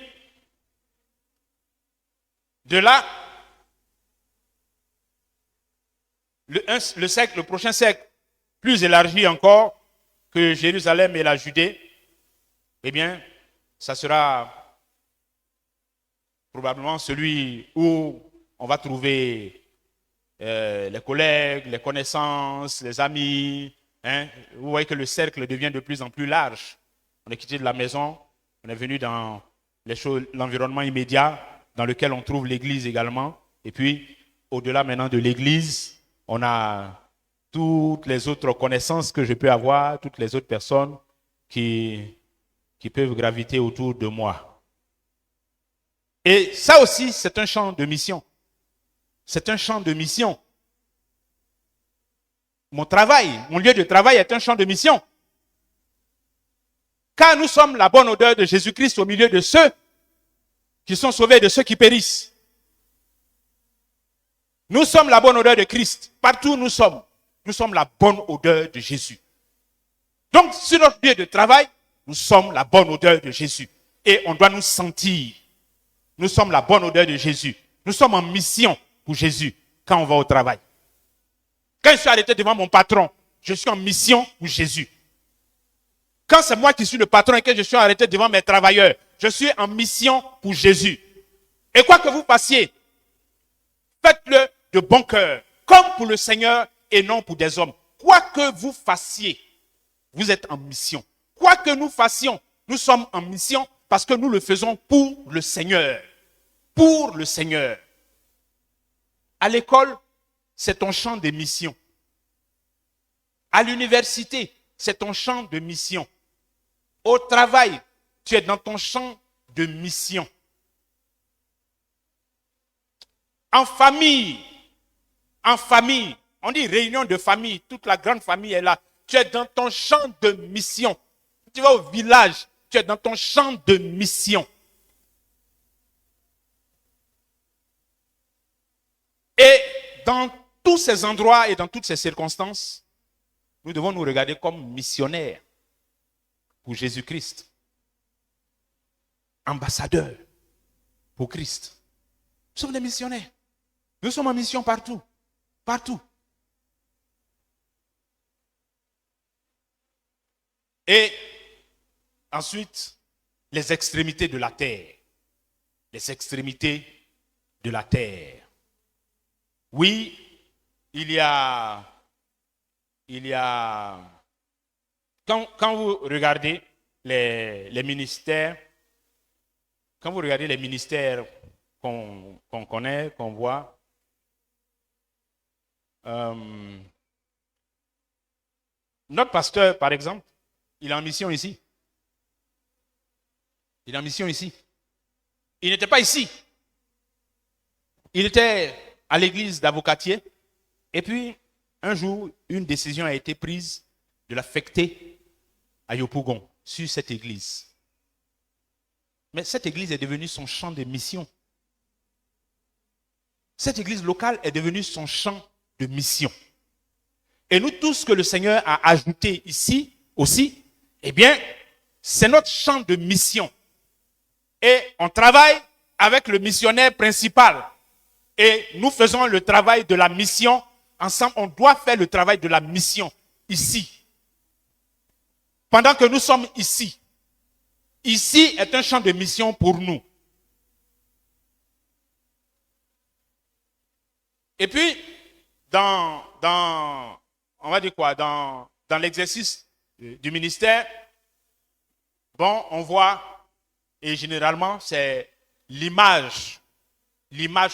de là, le prochain siècle, plus élargi encore que Jérusalem et la Judée, eh bien, ça sera probablement celui où on va trouver les collègues, les connaissances, les amis. Hein. Vous voyez que le cercle devient de plus en plus large. On est quitté de la maison, on est venu dans l'environnement immédiat dans lequel on trouve l'église également. Et puis, au-delà maintenant de l'église, on a toutes les autres connaissances que je peux avoir, toutes les autres personnes qui peuvent graviter autour de moi. Et ça aussi, c'est un champ de mission. C'est un champ de mission. Mon travail, mon lieu de travail est un champ de mission. Car nous sommes la bonne odeur de Jésus-Christ au milieu de ceux qui sont sauvés et de ceux qui périssent. Nous sommes la bonne odeur de Christ. Partout où nous sommes la bonne odeur de Jésus. Donc, sur notre lieu de travail, nous sommes la bonne odeur de Jésus. Et on doit nous sentir. Nous sommes la bonne odeur de Jésus. Nous sommes en mission pour Jésus quand on va au travail. Quand je suis arrêté devant mon patron, je suis en mission pour Jésus. Quand c'est moi qui suis le patron et que je suis arrêté devant mes travailleurs, je suis en mission pour Jésus. Et quoi que vous fassiez, faites-le de bon cœur, comme pour le Seigneur et non pour des hommes. Quoi que vous fassiez, vous êtes en mission. Quoi que nous fassions, nous sommes en mission parce que nous le faisons pour le Seigneur. Pour le Seigneur. À l'école, c'est ton champ de mission. À l'université, c'est ton champ de mission. Au travail, tu es dans ton champ de mission. En famille, on dit réunion de famille, toute la grande famille est là. Tu es dans ton champ de mission. Tu vas au village, tu es dans ton champ de mission. dans tous ces endroits et dans toutes ces circonstances, nous devons nous regarder comme missionnaires pour Jésus-Christ. Ambassadeurs pour Christ. Nous sommes des missionnaires. Nous sommes en mission partout. Partout. Et ensuite, les extrémités de la terre. Les extrémités de la terre. Oui, il y a quand vous regardez les ministères, quand vous regardez les ministères qu'on connaît, qu'on voit, notre pasteur, par exemple, il est en mission ici. Il est en mission ici. Il n'était pas ici. Il était à l'église d'Avocatier. Et puis, un jour, une décision a été prise de l'affecter à Yopougon, sur cette église. Mais cette église est devenue son champ de mission. Cette église locale est devenue son champ de mission. Et nous, tout ce que le Seigneur a ajouté ici aussi, eh bien, c'est notre champ de mission. Et on travaille avec le missionnaire principal. Et nous faisons le travail de la mission ensemble. On doit faire le travail de la mission ici. Pendant que nous sommes ici. Ici est un champ de mission pour nous. Et puis, on va dire quoi, dans l'exercice du ministère, bon, on voit, et généralement, c'est l'image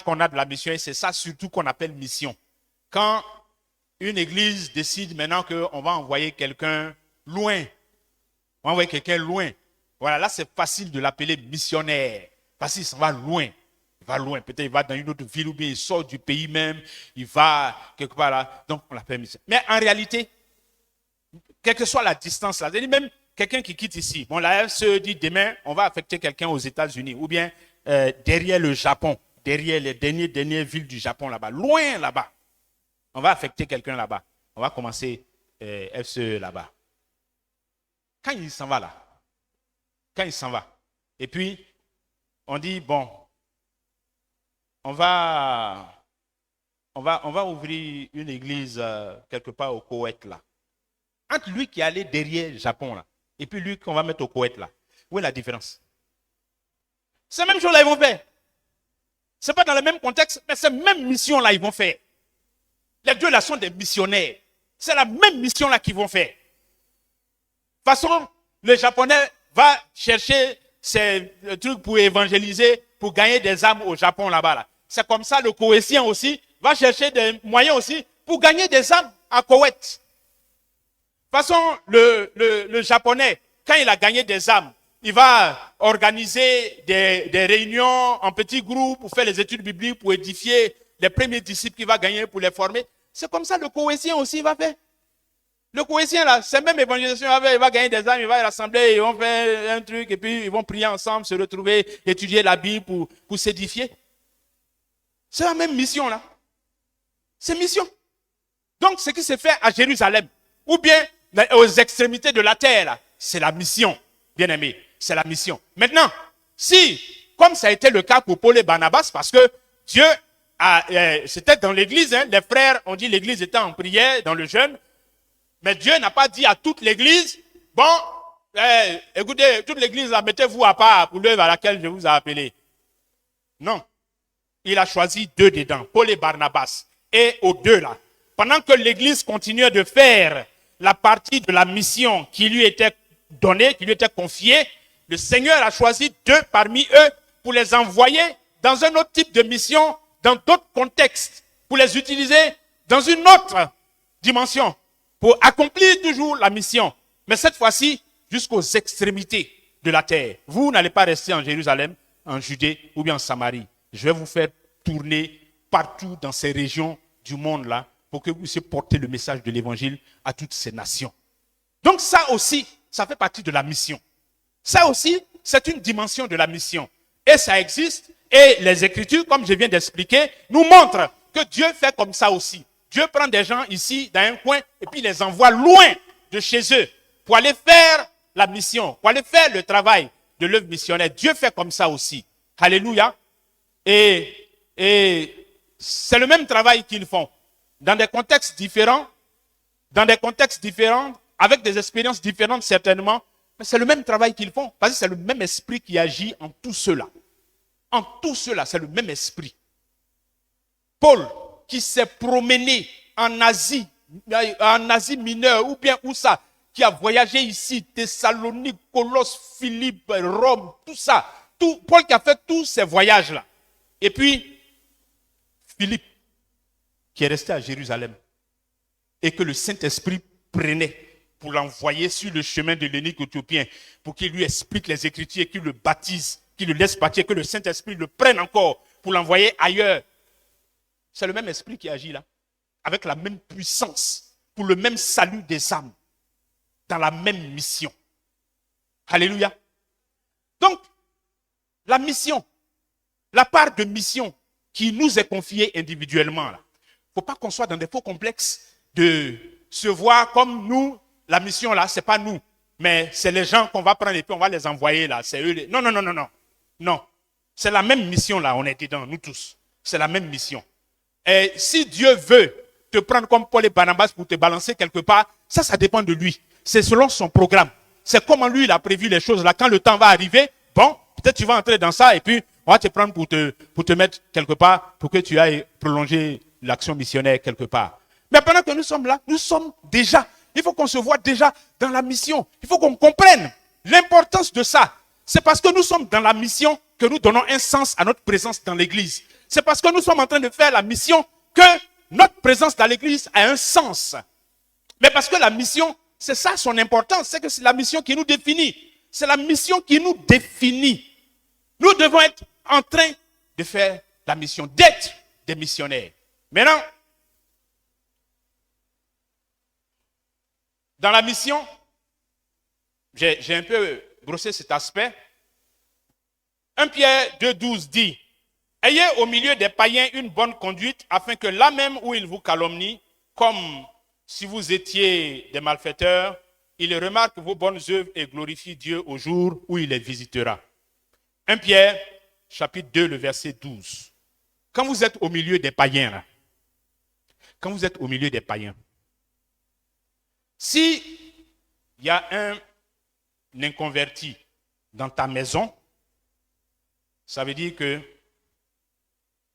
qu'on a de la mission, et c'est ça surtout qu'on appelle mission. Quand une église décide maintenant qu'on va envoyer quelqu'un loin, on va envoyer quelqu'un loin, voilà, là c'est facile de l'appeler missionnaire, parce qu'il s'en va loin. Il va loin, peut-être il va dans une autre ville ou bien il sort du pays même, il va quelque part là, donc on l'appelle missionnaire. Mais en réalité, quelle que soit la distance là, c'est-à-dire même quelqu'un qui quitte ici, bon la FCE dit demain on va affecter quelqu'un aux États-Unis ou bien derrière le Japon, derrière les dernières villes du Japon là-bas, loin là-bas, on va affecter quelqu'un là-bas, on va commencer FCE là-bas. Quand il s'en va là, et puis on dit bon, on va ouvrir une église quelque part au Koweït là. Entre lui qui est allé derrière le Japon là, et puis lui qu'on va mettre au Koweït là, où est la différence? C'est la même chose là ils vont faire. C'est pas dans le même contexte, mais c'est la même mission là ils vont faire. Les deux là sont des missionnaires. C'est la même mission là qu'ils vont faire. De toute façon, le Japonais va chercher ces trucs pour évangéliser, pour gagner des âmes au Japon là-bas là. C'est comme ça, le Koweïtien aussi va chercher des moyens aussi pour gagner des âmes à Koweït. De toute façon, le Japonais, quand il a gagné des âmes, il va organiser des réunions en petits groupes pour faire les études bibliques, pour édifier les premiers disciples qu'il va gagner, pour les former. C'est comme ça le Koweïtien aussi va faire. Le Koweïtien là, c'est même évangélisation, il va gagner des âmes, il va rassembler, ils vont faire un truc et puis ils vont prier ensemble, se retrouver, étudier la Bible pour s'édifier. C'est la même mission là. C'est mission. Donc ce qui se fait à Jérusalem, ou bien aux extrémités de la terre, là, c'est la mission, bien aimé, c'est la mission. Maintenant, si, comme ça a été le cas pour Paul et Barnabas, parce que Dieu, c'était dans l'église, hein, les frères ont dit l'église était en prière, dans le jeûne, mais Dieu n'a pas dit à toute l'église, bon, écoutez, toute l'église, mettez-vous à part pour l'œuvre à laquelle je vous ai appelé. Non. Il a choisi deux dedans, Paul et Barnabas. Et aux deux là, pendant que l'église continuait de faire la partie de la mission qui lui était donnée, qui lui était confiée, le Seigneur a choisi deux parmi eux pour les envoyer dans un autre type de mission, dans d'autres contextes, pour les utiliser dans une autre dimension, pour accomplir toujours la mission. Mais cette fois-ci, jusqu'aux extrémités de la terre. Vous n'allez pas rester en Jérusalem, en Judée ou bien en Samarie. Je vais vous faire tourner partout dans ces régions du monde-là pour que vous puissiez porter le message de l'évangile à toutes ces nations. Donc ça aussi, ça fait partie de la mission. Ça aussi, c'est une dimension de la mission. Et ça existe. Et les Écritures, comme je viens d'expliquer, nous montrent que Dieu fait comme ça aussi. Dieu prend des gens ici, dans un coin, et puis les envoie loin de chez eux pour aller faire la mission, pour aller faire le travail de l'œuvre missionnaire. Dieu fait comme ça aussi. Alléluia. Et c'est le même travail qu'ils font. Dans des contextes différents, avec des expériences différentes certainement, mais c'est le même travail qu'ils font, parce que c'est le même esprit qui agit en tout cela. En tout cela, c'est le même esprit. Paul, qui s'est promené en Asie mineure, ou bien où ça, qui a voyagé ici, Thessalonique, Colosse, Philippe, Rome, tout ça. Paul qui a fait tous ces voyages-là. Et puis, Philippe, qui est resté à Jérusalem, et que le Saint-Esprit prenait pour l'envoyer sur le chemin de l'eunuque éthiopien, pour qu'il lui explique les Écritures, qu'il le baptise, qu'il le laisse partir, que le Saint-Esprit le prenne encore pour l'envoyer ailleurs. C'est le même esprit qui agit là, avec la même puissance, pour le même salut des âmes, dans la même mission. Alléluia. Donc, la mission, la part de mission qui nous est confiée individuellement, il ne faut pas qu'on soit dans des faux complexes de se voir comme nous, la mission là, ce n'est pas nous, mais c'est les gens qu'on va prendre et puis on va les envoyer là, c'est eux. Non, non, non, non, non. Non, c'est la même mission là, on est dedans, nous tous. C'est la même mission. Et si Dieu veut te prendre comme Paul et Barnabas pour te balancer quelque part, ça dépend de lui. C'est selon son programme. C'est comment lui, il a prévu les choses là. Quand le temps va arriver, bon, peut-être tu vas entrer dans ça et puis on va te prendre pour te mettre quelque part pour que tu ailles prolonger l'action missionnaire quelque part. Mais pendant que nous sommes là, nous sommes déjà. Il faut qu'on se voit déjà dans la mission. Il faut qu'on comprenne l'importance de ça. C'est parce que nous sommes dans la mission que nous donnons un sens à notre présence dans l'église. C'est parce que nous sommes en train de faire la mission que notre présence dans l'église a un sens. Mais parce que la mission, c'est ça son importance, c'est que c'est la mission qui nous définit. C'est la mission qui nous définit. Nous devons être en train de faire la mission, d'être des missionnaires. Maintenant, dans la mission, j'ai un peu brossé cet aspect. 1 Pierre 2,12 dit: ayez au milieu des païens une bonne conduite, afin que là même où ils vous calomnient, comme si vous étiez des malfaiteurs, ils remarquent vos bonnes œuvres et glorifient Dieu au jour où il les visitera. 1 Pierre, chapitre 2, le verset 12. Quand vous êtes au milieu des païens, là, si il y a un inconverti dans ta maison, ça veut dire que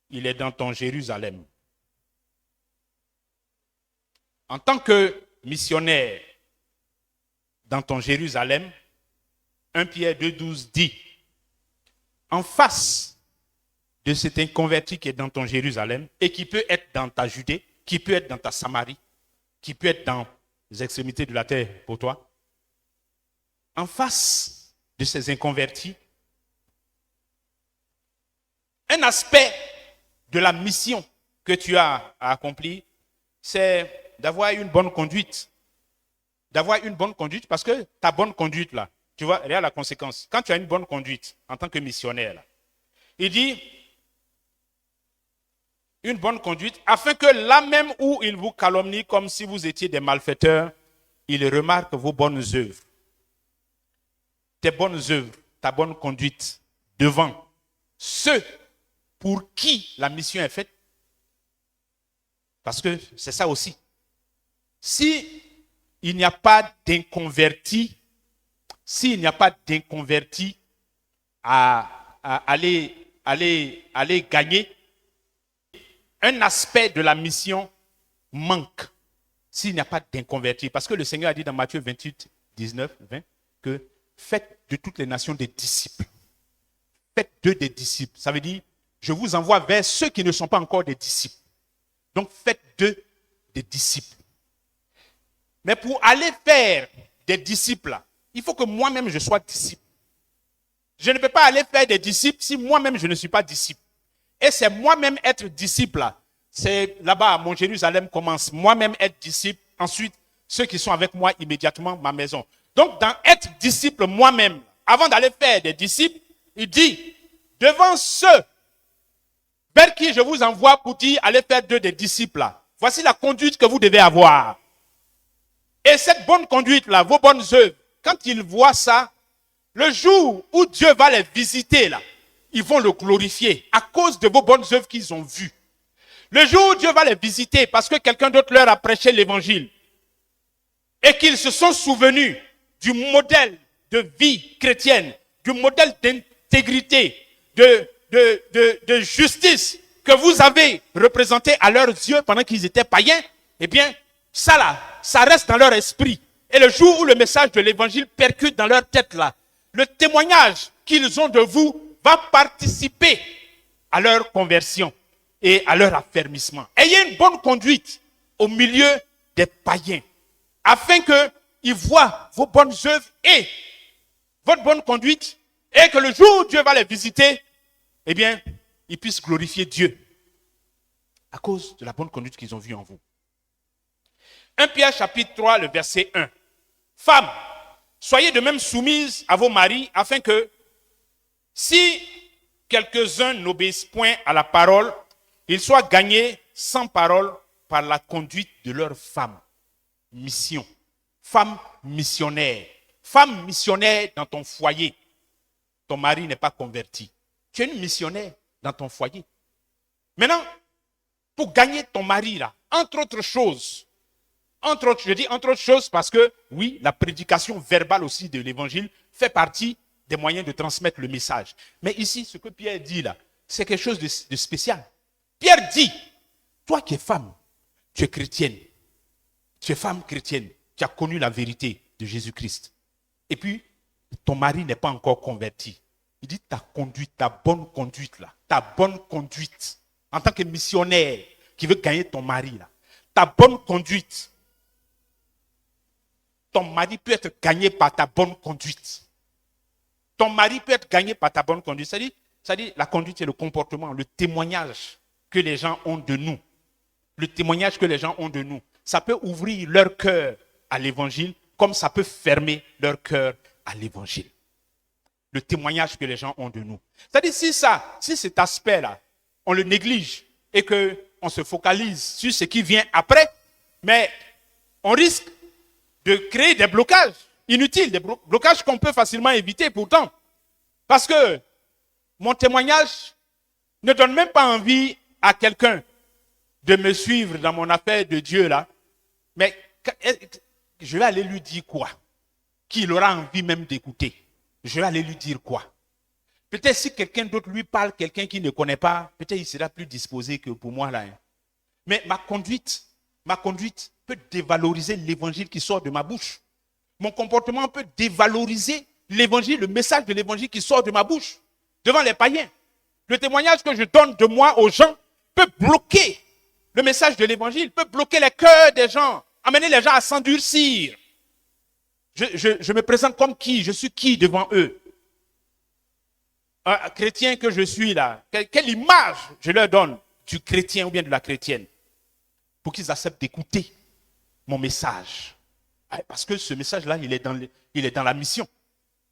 il est dans ton Jérusalem. En tant que missionnaire dans ton Jérusalem, 1 Pierre 2,12 dit: en face de cet inconverti qui est dans ton Jérusalem et qui peut être dans ta Judée, qui peut être dans ta Samarie, qui peut être dans les extrémités de la terre pour toi, en face de ces inconvertis, un aspect de la mission que tu as à accomplir, c'est d'avoir une bonne conduite. D'avoir une bonne conduite, parce que ta bonne conduite, là, tu vois, regarde la conséquence. Quand tu as une bonne conduite en tant que missionnaire, là, il dit une bonne conduite, afin que là même où il vous calomnie comme si vous étiez des malfaiteurs, il remarque vos bonnes œuvres. Tes bonnes œuvres, ta bonne conduite devant ceux pour qui la mission est faite. Parce que c'est ça aussi. Si il n'y a pas d'inconverti, à aller gagner, un aspect de la mission manque. S'il n'y a pas d'inconverti. Parce que le Seigneur a dit dans Matthieu 28, 19, 20, que faites de toutes les nations des disciples. Faites d'eux des disciples. Ça veut dire, je vous envoie vers ceux qui ne sont pas encore des disciples. Donc faites d'eux des disciples. Mais pour aller faire des disciples, il faut que moi-même je sois disciple. Je ne peux pas aller faire des disciples si moi-même je ne suis pas disciple. Et c'est moi-même être disciple. C'est là-bas, mon Jérusalem commence. Moi-même être disciple. Ensuite, ceux qui sont avec moi immédiatement, ma maison. Donc, dans être disciple moi-même, avant d'aller faire des disciples, il dit, devant ceux vers qui je vous envoie pour dire, allez faire d'eux des disciples. Là. Voici la conduite que vous devez avoir. Et cette bonne conduite-là, vos bonnes œuvres, quand ils voient ça, le jour où Dieu va les visiter, là, ils vont le glorifier à cause de vos bonnes œuvres qu'ils ont vues. Le jour où Dieu va les visiter parce que quelqu'un d'autre leur a prêché l'évangile et qu'ils se sont souvenus du modèle de vie chrétienne, du modèle d'intégrité, de justice que vous avez représenté à leurs yeux pendant qu'ils étaient païens, eh bien, ça là, ça reste dans leur esprit. Et le jour où le message de l'évangile percute dans leur tête là, le témoignage qu'ils ont de vous va participer à leur conversion et à leur affermissement. Ayez une bonne conduite au milieu des païens, afin qu'ils voient vos bonnes œuvres et votre bonne conduite, et que le jour où Dieu va les visiter, eh bien, ils puissent glorifier Dieu à cause de la bonne conduite qu'ils ont vue en vous. 1 Pierre chapitre 3, le verset 1. Femmes, soyez de même soumises à vos maris, afin que, si quelques-uns n'obéissent point à la parole, ils soient gagnés sans parole par la conduite de leurs femmes. Mission. Femme missionnaire. Femme missionnaire dans ton foyer. Ton mari n'est pas converti. Tu es une missionnaire dans ton foyer. Maintenant, pour gagner ton mari, là, entre autres choses, je dis entre autres choses parce que, oui, la prédication verbale aussi de l'évangile fait partie des moyens de transmettre le message. Mais ici, ce que Pierre dit là, c'est quelque chose de spécial. Pierre dit, toi qui es femme, tu es chrétienne, tu es femme chrétienne, tu as connu la vérité de Jésus-Christ. Et puis, ton mari n'est pas encore converti. Il dit ta conduite, ta bonne conduite là, ta bonne conduite, en tant que missionnaire qui veut gagner ton mari là, ta bonne conduite, ton mari peut être gagné par ta bonne conduite. Ton mari peut être gagné par ta bonne conduite. C'est-à-dire la conduite et le comportement, le témoignage que les gens ont de nous. Le témoignage que les gens ont de nous. Ça peut ouvrir leur cœur à l'évangile comme ça peut fermer leur cœur à l'évangile. Le témoignage que les gens ont de nous. C'est-à-dire si cet aspect-là, on le néglige et qu'on se focalise sur ce qui vient après, mais on risque de créer des blocages inutiles, des blocages qu'on peut facilement éviter pourtant. Parce que mon témoignage ne donne même pas envie à quelqu'un de me suivre dans mon affaire de Dieu là. Mais je vais aller lui dire quoi? Qu'il aura envie même d'écouter. Je vais aller lui dire quoi? Peut-être si quelqu'un d'autre lui parle, quelqu'un qui ne connaît pas, peut-être il sera plus disposé que pour moi là. Mais ma conduite peut dévaloriser l'évangile qui sort de ma bouche. Mon comportement peut dévaloriser l'évangile, le message de l'évangile qui sort de ma bouche devant les païens. Le témoignage que je donne de moi aux gens peut bloquer le message de l'évangile, peut bloquer les cœurs des gens, amener les gens à s'endurcir. Je me présente comme qui? Je suis qui devant eux? Un chrétien que je suis là, quelle image je leur donne du chrétien ou bien de la chrétienne pour qu'ils acceptent d'écouter mon message. Parce que ce message-là, il est dans la mission.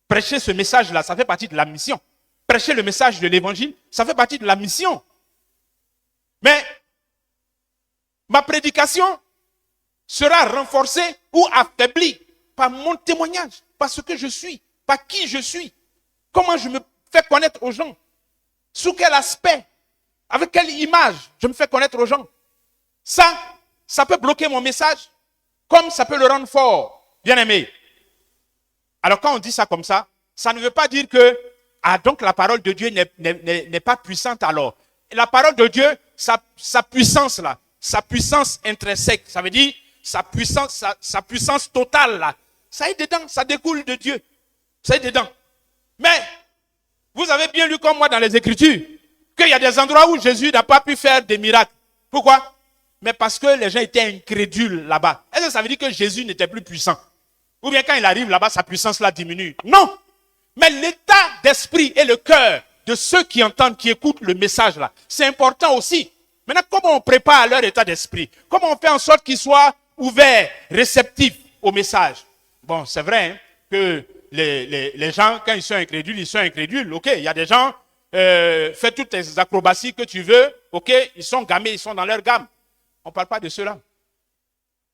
Prêcher ce message-là, ça fait partie de la mission. Prêcher le message de l'évangile, ça fait partie de la mission. Mais ma prédication sera renforcée ou affaiblie par mon témoignage, par ce que je suis, par qui je suis, comment je me fais connaître aux gens, sous quel aspect, avec quelle image je me fais connaître aux gens. Ça peut bloquer mon message, comme ça peut le rendre fort. Bien aimé. Alors quand on dit ça comme ça ne veut pas dire que donc la parole de Dieu n'est pas puissante alors. La parole de Dieu, sa puissance là, sa puissance intrinsèque, ça veut dire sa puissance totale là, ça est dedans, ça découle de Dieu. Ça est dedans. Mais vous avez bien lu comme moi dans les Écritures qu'il y a des endroits où Jésus n'a pas pu faire des miracles. Pourquoi? Mais parce que les gens étaient incrédules là-bas. Est-ce que ça veut dire que Jésus n'était plus puissant? Ou bien quand il arrive là-bas, sa puissance là diminue? Non! Mais l'état d'esprit et le cœur de ceux qui entendent, qui écoutent le message là, c'est important aussi. Maintenant, comment on prépare leur état d'esprit? Comment on fait en sorte qu'ils soient ouverts, réceptifs au message? Bon, c'est vrai hein, que les gens, quand ils sont incrédules, Ok, il y a des gens, fais toutes les acrobaties que tu veux, ok, ils sont gamés, ils sont dans leur gamme. On ne parle pas de cela.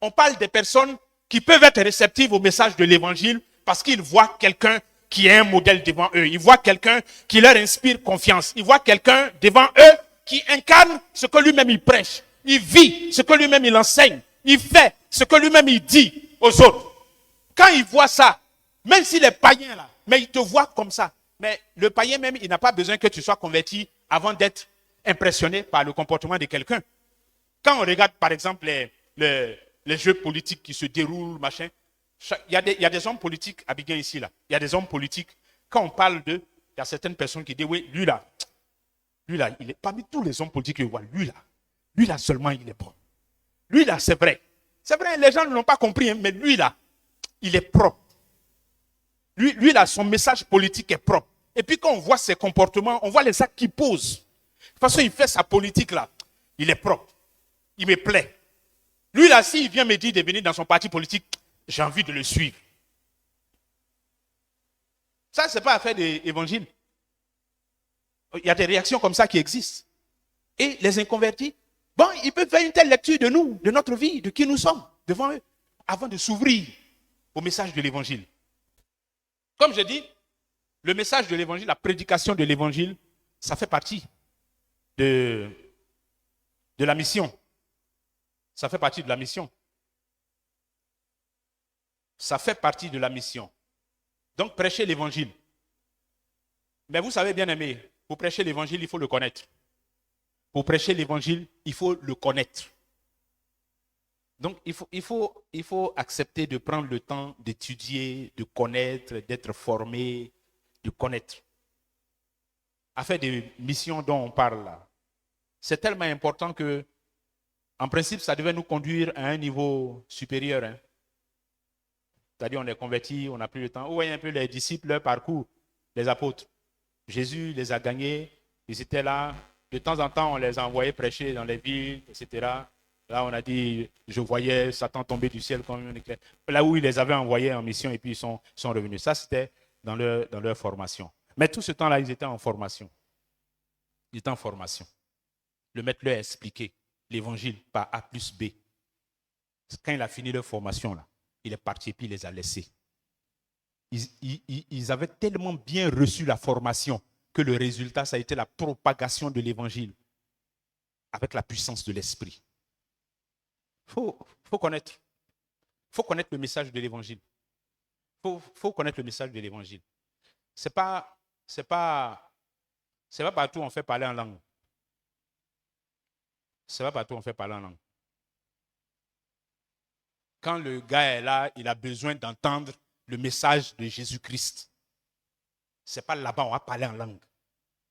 On parle des personnes qui peuvent être réceptives au message de l'évangile parce qu'ils voient quelqu'un qui est un modèle devant eux. Ils voient quelqu'un qui leur inspire confiance. Ils voient quelqu'un devant eux qui incarne ce que lui-même il prêche. Il vit ce que lui-même il enseigne. Il fait ce que lui-même il dit aux autres. Quand ils voient ça, même s'il est païen là, mais il te voit comme ça. Mais le païen même, il n'a pas besoin que tu sois converti avant d'être impressionné par le comportement de quelqu'un. Quand on regarde par exemple les jeux politiques qui se déroulent, machin, il y a des hommes politiques, Abidjan ici là, il y a des hommes politiques, quand on parle d'eux, il y a certaines personnes qui disent, oui, lui là, il est parmi tous les hommes politiques que je vois, lui là seulement il est bon. Lui là, c'est vrai. C'est vrai, les gens ne l'ont pas compris, hein, mais lui là, il est propre. Lui là, son message politique est propre. Et puis quand on voit ses comportements, on voit les actes qu'il pose. De toute façon, il fait sa politique là, il est propre. Il me plaît. Lui là, s'il vient me dire de venir dans son parti politique, j'ai envie de le suivre. Ça, ce n'est pas affaire d'évangile. Il y a des réactions comme ça qui existent. Et les inconvertis, bon, ils peuvent faire une telle lecture de nous, de notre vie, de qui nous sommes, devant eux, avant de s'ouvrir au message de l'évangile. Comme je dis, le message de l'évangile, la prédication de l'évangile, ça fait partie de la mission. Ça fait partie de la mission. Ça fait partie de la mission. Donc, prêcher l'évangile. Mais vous savez, bien aimé, pour prêcher l'évangile, il faut le connaître. Pour prêcher l'évangile, il faut le connaître. Donc, il faut accepter de prendre le temps d'étudier, de connaître, d'être formé, de connaître. Affaire des missions dont on parle là, c'est tellement important que, en principe, ça devait nous conduire à un niveau supérieur. Hein. C'est-à-dire, on est convertis, on n'a plus le temps. Vous voyez un peu les disciples, leur parcours, les apôtres. Jésus les a gagnés, ils étaient là. De temps en temps, on les a envoyés prêcher dans les villes, etc. Là, on a dit, je voyais Satan tomber du ciel comme un éclair. Là où il les avait envoyés en mission et puis ils sont revenus. Ça, c'était dans leur formation. Mais tout ce temps-là, ils étaient en formation. Ils étaient en formation. Le maître leur a expliqué l'évangile par A plus B. Quand il a fini leur formation, là, il est parti et puis il les a laissés. Ils avaient tellement bien reçu la formation que le résultat, ça a été la propagation de l'évangile avec la puissance de l'esprit. Faut connaître. Il faut connaître le message de l'évangile. Faut connaître le message de l'évangile. C'est pas partout on fait parler en langue. C'est pas partout on fait parler en langue. Quand le gars est là, il a besoin d'entendre le message de Jésus-Christ. C'est pas là-bas on va parler en langue.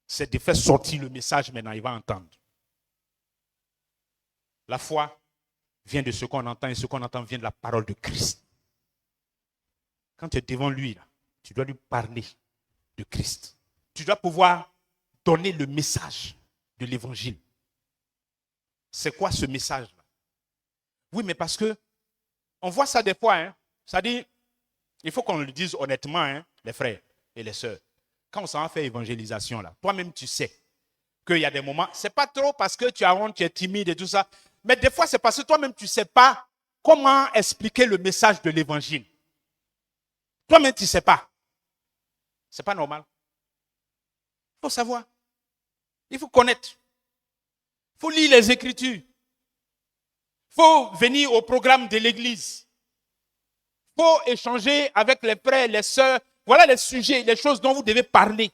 C'est de faire sortir le message maintenant, il va entendre. La foi vient de ce qu'on entend et ce qu'on entend vient de la parole de Christ. Quand tu es devant lui, là, tu dois lui parler de Christ. Tu dois pouvoir donner le message de l'évangile. C'est quoi ce message-là? Oui, mais parce que on voit ça des fois. Hein, ça dit, il faut qu'on le dise honnêtement, hein, les frères et les sœurs. Quand on s'en va faire évangélisation, là, toi-même tu sais qu'il y a des moments, c'est pas trop parce que tu as honte, tu es timide et tout ça, mais des fois c'est parce que toi-même tu ne sais pas comment expliquer le message de l'évangile. Toi-même tu ne sais pas. C'est pas normal. Il faut savoir. Il faut connaître. Il faut lire les Écritures. Il faut venir au programme de l'église. Il faut échanger avec les frères, les sœurs. Voilà les sujets, les choses dont vous devez parler.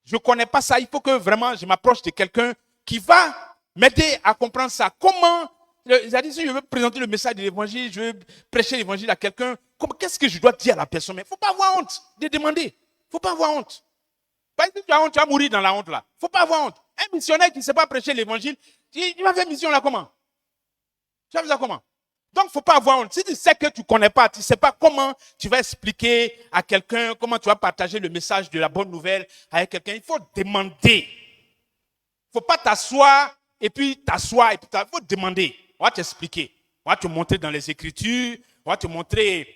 Je ne connais pas ça. Il faut que vraiment je m'approche de quelqu'un qui va m'aider à comprendre ça. Comment, c'est-à-dire si je veux présenter le message de l'évangile, je veux prêcher l'évangile à quelqu'un, qu'est-ce que je dois dire à la personne? Il ne faut pas avoir honte de demander. Il ne faut pas avoir honte. Parce que tu as honte, tu vas mourir dans la honte là. Il ne faut pas avoir honte. Un missionnaire qui ne sait pas prêcher l'évangile, il va faire mission là comment? Tu vas faire ça comment? Donc, il ne faut pas avoir honte. Si tu sais que tu ne connais pas, tu ne sais pas comment tu vas expliquer à quelqu'un, comment tu vas partager le message de la bonne nouvelle avec quelqu'un, il faut demander. Il ne faut pas t'asseoir et puis t'asseoir. Il faut demander. On va t'expliquer. On va te montrer dans les Écritures. On va te montrer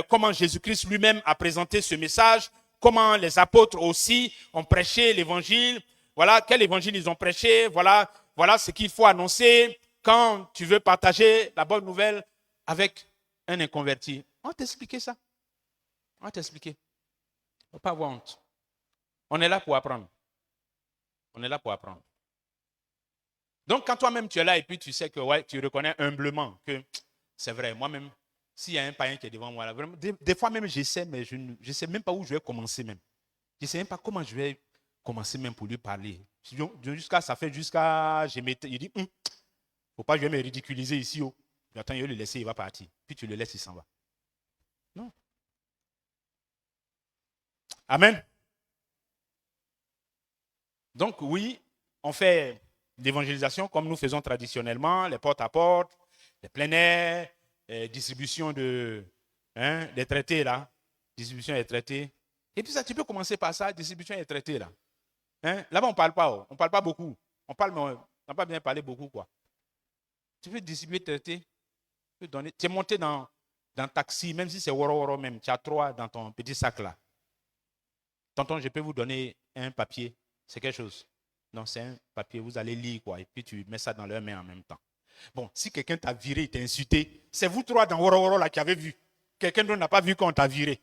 comment Jésus-Christ lui-même a présenté ce message. Comment les apôtres aussi ont prêché l'évangile. voilà quel évangile ils ont prêché, voilà ce qu'il faut annoncer quand tu veux partager la bonne nouvelle avec un inconverti. On va t'expliquer ça. On va t'expliquer. Il ne faut pas avoir honte. On est là pour apprendre. On est là pour apprendre. Donc, quand toi-même tu es là et puis tu sais que ouais, tu reconnais humblement que c'est vrai, moi-même, s'il y a un païen qui est devant moi, là, vraiment, des fois même j'essaie, mais je ne sais même pas où je vais commencer même. Je ne sais même pas comment je vais commencer même pour lui parler. Jusqu'à je dis, il dit, faut pas que je vais me ridiculiser ici. Oh. Attends, il va le laisser, il va partir. Puis tu le laisses, il s'en va. Non. Amen. Donc oui, on fait l'évangélisation comme nous faisons traditionnellement, les porte-à-porte, les plein air, distribution des traités là, distribution des traités. Et puis ça, tu peux commencer par ça, distribution des traités là. Hein? Là-bas, on ne parle pas, on parle pas beaucoup. On parle, mais on n'a pas bien parlé beaucoup quoi. Tu peux distribuer des traités, tu peux donner. Tu es monté dans un taxi, même si c'est woro même, tu as 3 dans ton petit sac là. Tonton, je peux vous donner un papier. C'est quelque chose. Non, c'est un papier, vous allez lire quoi, et puis tu mets ça dans leurs mains en même temps. Bon, si quelqu'un t'a viré, t'a insulté, c'est vous 3 dans Woro là qui avez vu. Quelqu'un d'autre n'a pas vu qu'on t'a viré.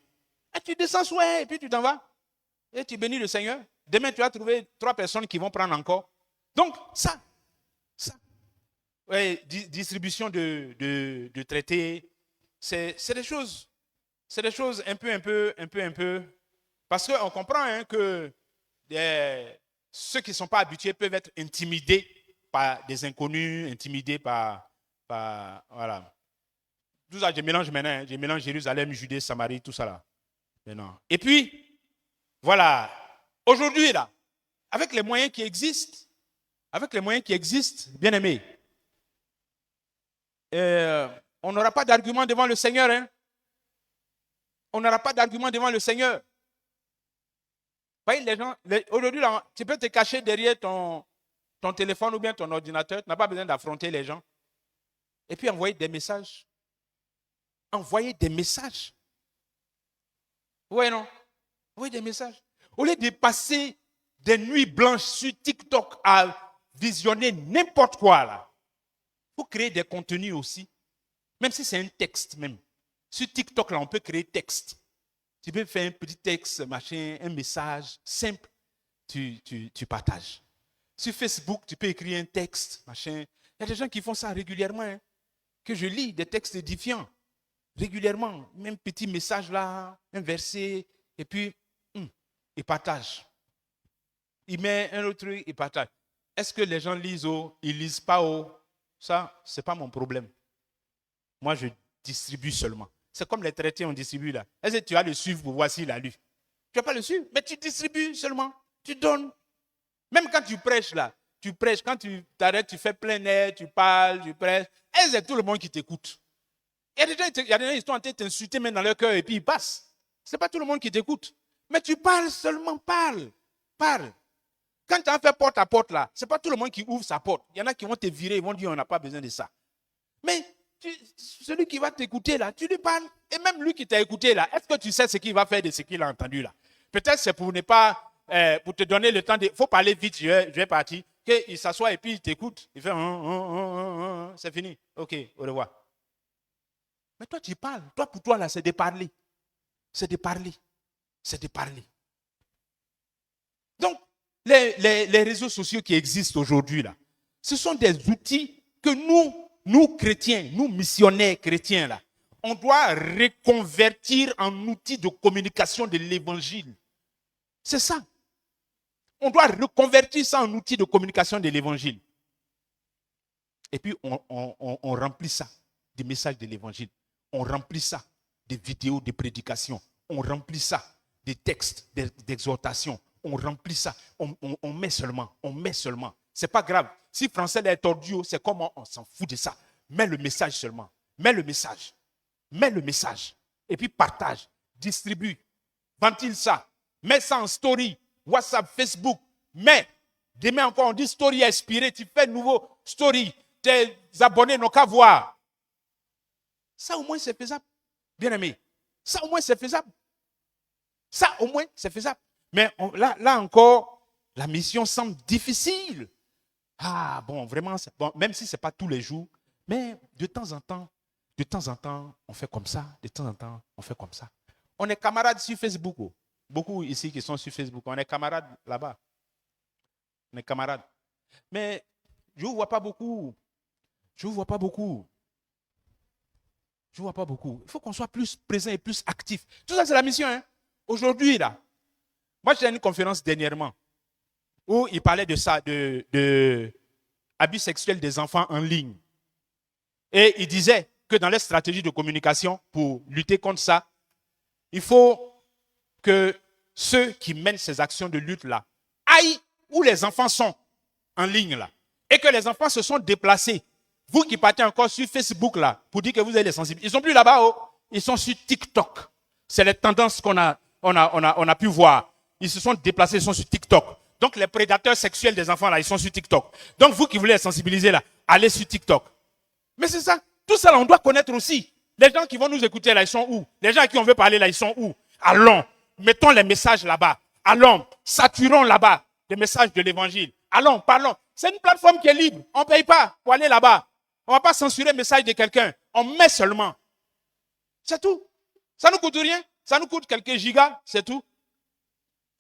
Et tu descends souhait, et puis tu t'en vas. Et tu bénis le Seigneur. Demain, tu vas trouver 3 personnes qui vont prendre encore. Donc, ça. Ouais, distribution de traités, c'est des choses. C'est des choses un peu. Parce qu'on comprend hein, que ceux qui ne sont pas habitués peuvent être intimidés par des inconnus, intimidés par voilà. Tout ça, je mélange maintenant. Hein, je mélange Jérusalem, Judée, Samarie, tout ça là. Maintenant. Et puis, voilà. Aujourd'hui, là, avec les moyens qui existent, bien aimé, on n'aura pas d'argument devant le Seigneur. Hein? On n'aura pas d'argument devant le Seigneur. Les gens, aujourd'hui, tu peux te cacher derrière ton téléphone ou bien ton ordinateur. Tu n'as pas besoin d'affronter les gens. Et puis envoyer des messages. Envoyer des messages. Oui, non? Envoyer des messages. Au lieu de passer des nuits blanches sur TikTok à visionner n'importe quoi, là. Il faut créer des contenus aussi. Même si c'est un texte même. Sur TikTok, là, on peut créer texte. Tu peux faire un petit texte, machin, un message simple, tu partages. Sur Facebook, tu peux écrire un texte, machin. Il y a des gens qui font ça régulièrement, hein, que je lis, des textes édifiants, régulièrement. Même petit message là, un verset, et puis, ils partagent. Il met un autre truc, il partage. Est-ce que les gens lisent ou ils lisent pas ou ça, ce n'est pas mon problème. Moi, je distribue seulement. C'est comme les traités, on distribue là. Est-ce que tu vas le suivre pour voir s'il a lu? Tu ne vas pas le suivre, mais tu distribues seulement. Tu donnes. Même quand tu prêches là, tu prêches. Quand tu t'arrêtes, tu fais plein air, tu parles, tu prêches. Et c'est tout le monde qui t'écoute. Il y a des gens qui sont en train de t'insulter même dans leur cœur et puis ils passent. Ce n'est pas tout le monde qui t'écoute. Mais tu parles seulement, parle. Quand tu as fait porte à porte là, ce n'est pas tout le monde qui ouvre sa porte. Il y en a qui vont te virer, ils vont dire on n'a pas besoin de ça. Mais celui qui va t'écouter là, tu lui parles. Et même lui qui t'a écouté là, est-ce que tu sais ce qu'il va faire de ce qu'il a entendu là? Peut-être c'est pour ne pas, pour te donner le temps de, il faut parler vite, je vais partir. Qu'il s'assoit et puis il t'écoute. Il fait, c'est fini. Ok, au revoir. Mais toi tu parles. Toi pour toi là, c'est de parler. C'est de parler. Donc, les réseaux sociaux qui existent aujourd'hui là, ce sont des outils que nous chrétiens, nous missionnaires chrétiens là, on doit reconvertir en outil de communication de l'évangile. C'est ça. On doit reconvertir ça en outil de communication de l'évangile. Et puis on remplit ça des messages de l'évangile. On remplit ça des vidéos de prédication. On remplit ça des textes d'exhortation. On remplit ça. On met seulement. C'est pas grave. Si français est tordu, c'est comment on s'en fout de ça. Mets le message seulement. Mets le message. Et puis partage. Distribue. Ventile ça. Mets ça en story. WhatsApp, Facebook. Mais, demain encore, on dit story inspiré. Tu fais nouveau story. Tes abonnés n'ont qu'à voir. Ça au moins c'est faisable. Bien aimé. Ça au moins c'est faisable. Mais là encore, La mission semble difficile. Ah bon, vraiment, bon, même si ce n'est pas tous les jours, mais de temps en temps, on fait comme ça. De temps en temps, on fait comme ça. On est camarades sur Facebook. Oh. Beaucoup ici qui sont sur Facebook, on est camarades là-bas. On est camarades. Mais je ne vous vois pas beaucoup. Je ne vous vois pas beaucoup. Je ne vois pas beaucoup. Il faut qu'on soit plus présent et plus actif. Tout ça, c'est la mission. Hein? Aujourd'hui, là, moi, j'ai une conférence dernièrement où il parlait de ça, de abus sexuels des enfants en ligne. Et il disait que dans les stratégies de communication pour lutter contre ça, il faut que ceux qui mènent ces actions de lutte-là aillent où les enfants sont en ligne là. Et que les enfants se sont déplacés. Vous qui partez encore sur Facebook là, pour dire que vous êtes les sensibles. Ils ne sont plus là-bas, oh. Ils sont sur TikTok. C'est les tendances qu'on a pu voir. Ils se sont déplacés, ils sont sur TikTok. Donc les prédateurs sexuels des enfants là, ils sont sur TikTok. Donc vous qui voulez les sensibiliser là, allez sur TikTok. Mais c'est ça. Tout ça là, on doit connaître aussi. Les gens qui vont nous écouter là, ils sont où? Les gens à qui on veut parler là, ils sont où? Allons, mettons les messages là-bas. Allons, saturons là-bas les messages de l'évangile. Allons, parlons. C'est une plateforme qui est libre. On ne paye pas pour aller là-bas. On ne va pas censurer le message de quelqu'un. On met seulement. C'est tout. Ça ne nous coûte rien. Ça nous coûte quelques gigas, c'est tout.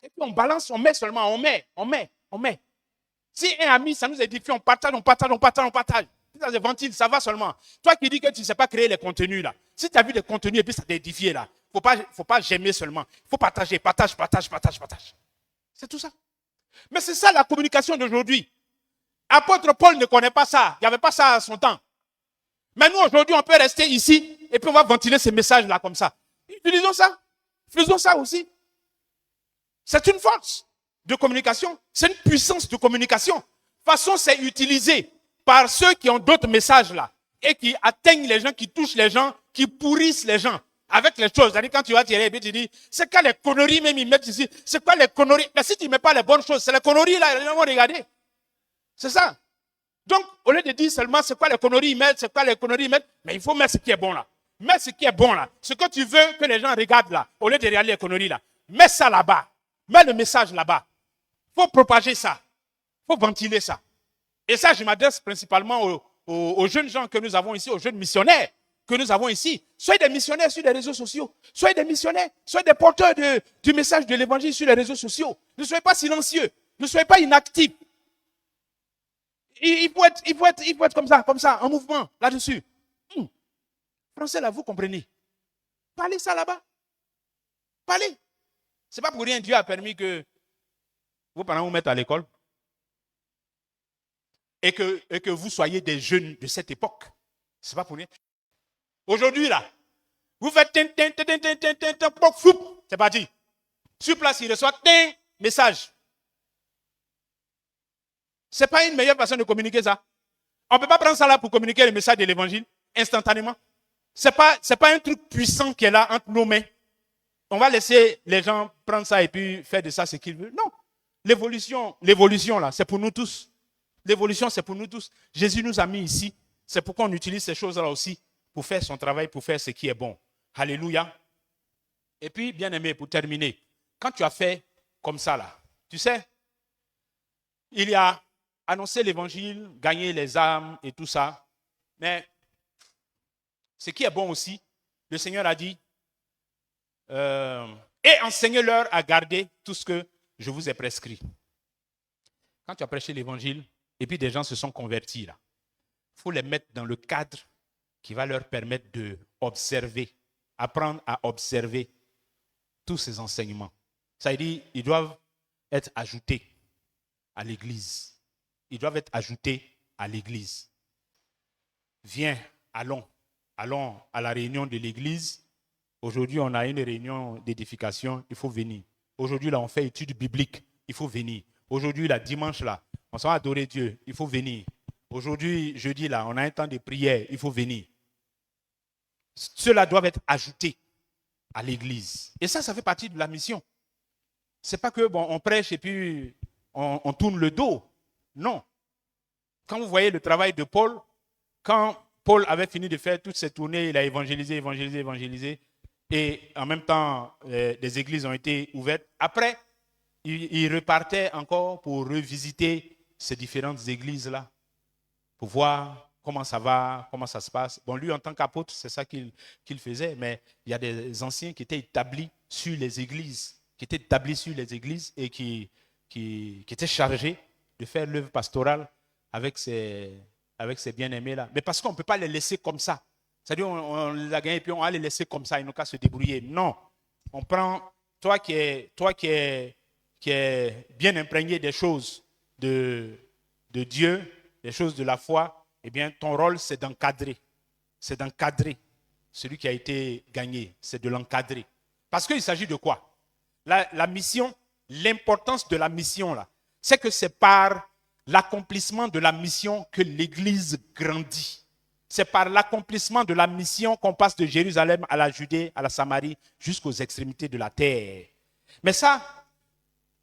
Et puis on balance, on met seulement, on met. Si un ami, ça nous édifie, on partage. Si ça se ventile, ça va seulement. Toi qui dis que tu ne sais pas créer les contenus là. Si tu as vu des contenus et puis ça t'a édifié là, faut pas j'aimer seulement. Il faut partager, partage. C'est tout ça. Mais c'est ça la communication d'aujourd'hui. Apôtre Paul ne connaît pas ça. Il n'y avait pas ça à son temps. Mais nous, aujourd'hui, on peut rester ici et puis on va ventiler ces messages-là comme ça. Utilisons ça. Faisons ça aussi. C'est une force de communication. C'est une puissance de communication. De toute façon, c'est utilisé par ceux qui ont d'autres messages là et qui atteignent les gens, qui touchent les gens, qui pourrissent les gens avec les choses. C'est-à-dire quand tu vas tirer et puis tu dis, c'est quoi les conneries même ils mettent ici? C'est quoi les conneries? Mais si tu ne mets pas les bonnes choses, c'est les conneries là, ils vont regarder. C'est ça. Donc, au lieu de dire seulement c'est quoi les conneries ils mettent, mais il faut mettre ce qui est bon là. Mets ce qui est bon là. Ce que tu veux que les gens regardent là, au lieu de regarder les conneries là. Mets ça là-bas. Mets le message là-bas. Il faut propager ça. Il faut ventiler ça. Et ça, je m'adresse principalement aux jeunes gens que nous avons ici, aux jeunes missionnaires que nous avons ici. Soyez des missionnaires sur les réseaux sociaux. Soyez des missionnaires. Soyez des porteurs du message de l'évangile sur les réseaux sociaux. Ne soyez pas silencieux. Ne soyez pas inactifs. Il faut être comme ça, en mouvement, là-dessus. Français, là, vous comprenez. Parlez ça là-bas. Parlez. Ce n'est pas pour rien Dieu a permis que vos parents vous mettent à l'école et que vous soyez des jeunes de cette époque. Ce n'est pas pour rien. Aujourd'hui, là, vous faites c'est parti. Sur place, il reçoit message. Ce n'est pas une meilleure façon de communiquer ça. On ne peut pas prendre ça là pour communiquer le message de l'évangile instantanément. Ce n'est pas un truc puissant qui est là entre nos mains. On va laisser les gens prendre ça et puis faire de ça ce qu'ils veulent. Non. L'évolution là, c'est pour nous tous. L'évolution, c'est pour nous tous. Jésus nous a mis ici. C'est pourquoi on utilise ces choses-là aussi pour faire son travail, pour faire ce qui est bon. Alléluia. Et puis, bien aimé, pour terminer, quand tu as fait comme ça là, tu sais, il y a annoncé l'évangile, gagner les âmes et tout ça. Mais ce qui est bon aussi, le Seigneur a dit, et enseignez-leur à garder tout ce que je vous ai prescrit. Quand tu as prêché l'évangile, et puis des gens se sont convertis là, il faut les mettre dans le cadre qui va leur permettre d'observer, apprendre à observer tous ces enseignements. Ça veut dire ils doivent être ajoutés à l'église. Ils doivent être ajoutés à l'église. Viens, allons à la réunion de l'église. Aujourd'hui, on a une réunion d'édification, il faut venir. Aujourd'hui, là, on fait études bibliques, il faut venir. Aujourd'hui, là, dimanche, là, on s'en va adorer Dieu, il faut venir. Aujourd'hui, jeudi, là, on a un temps de prière, il faut venir. Ceux-là doivent être ajoutés à l'église. Et ça fait partie de la mission. Ce n'est pas que, bon, on prêche et puis on tourne le dos. Non. Quand vous voyez le travail de Paul, quand Paul avait fini de faire toutes ces tournées, il a évangélisé. Et en même temps, des églises ont été ouvertes. Après, il repartait encore pour revisiter ces différentes églises-là, pour voir comment ça va, comment ça se passe. Bon, lui, en tant qu'apôtre, c'est ça qu'il faisait, mais il y a des anciens qui étaient établis sur les églises, et qui étaient chargés de faire l'œuvre pastorale avec ces bien-aimés-là. Mais parce qu'on ne peut pas les laisser comme ça. C'est-à-dire, on les a gagnés et puis on va les laisser comme ça, ils n'ont qu'à se débrouiller. Non. On prend, toi qui es bien imprégné des choses de Dieu, des choses de la foi, eh bien, ton rôle, c'est d'encadrer. C'est d'encadrer celui qui a été gagné. C'est de l'encadrer. Parce qu'il s'agit de quoi? La mission, l'importance de la mission, là, c'est que c'est par l'accomplissement de la mission que l'Église grandit. C'est par l'accomplissement de la mission qu'on passe de Jérusalem à la Judée, à la Samarie, jusqu'aux extrémités de la terre. Mais ça,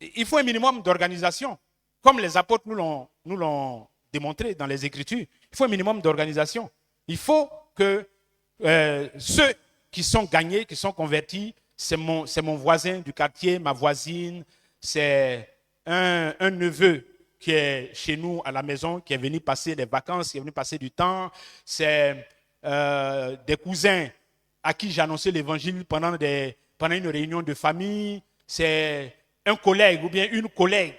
il faut un minimum d'organisation. Comme les apôtres nous l'ont démontré dans les Écritures, il faut un minimum d'organisation. Il faut que ceux qui sont gagnés, qui sont convertis, c'est mon voisin du quartier, ma voisine, c'est un neveu qui est chez nous à la maison, qui est venu passer des vacances, qui est venu passer du temps. C'est des cousins à qui j'ai annoncé l'évangile pendant une réunion de famille. C'est un collègue ou bien une collègue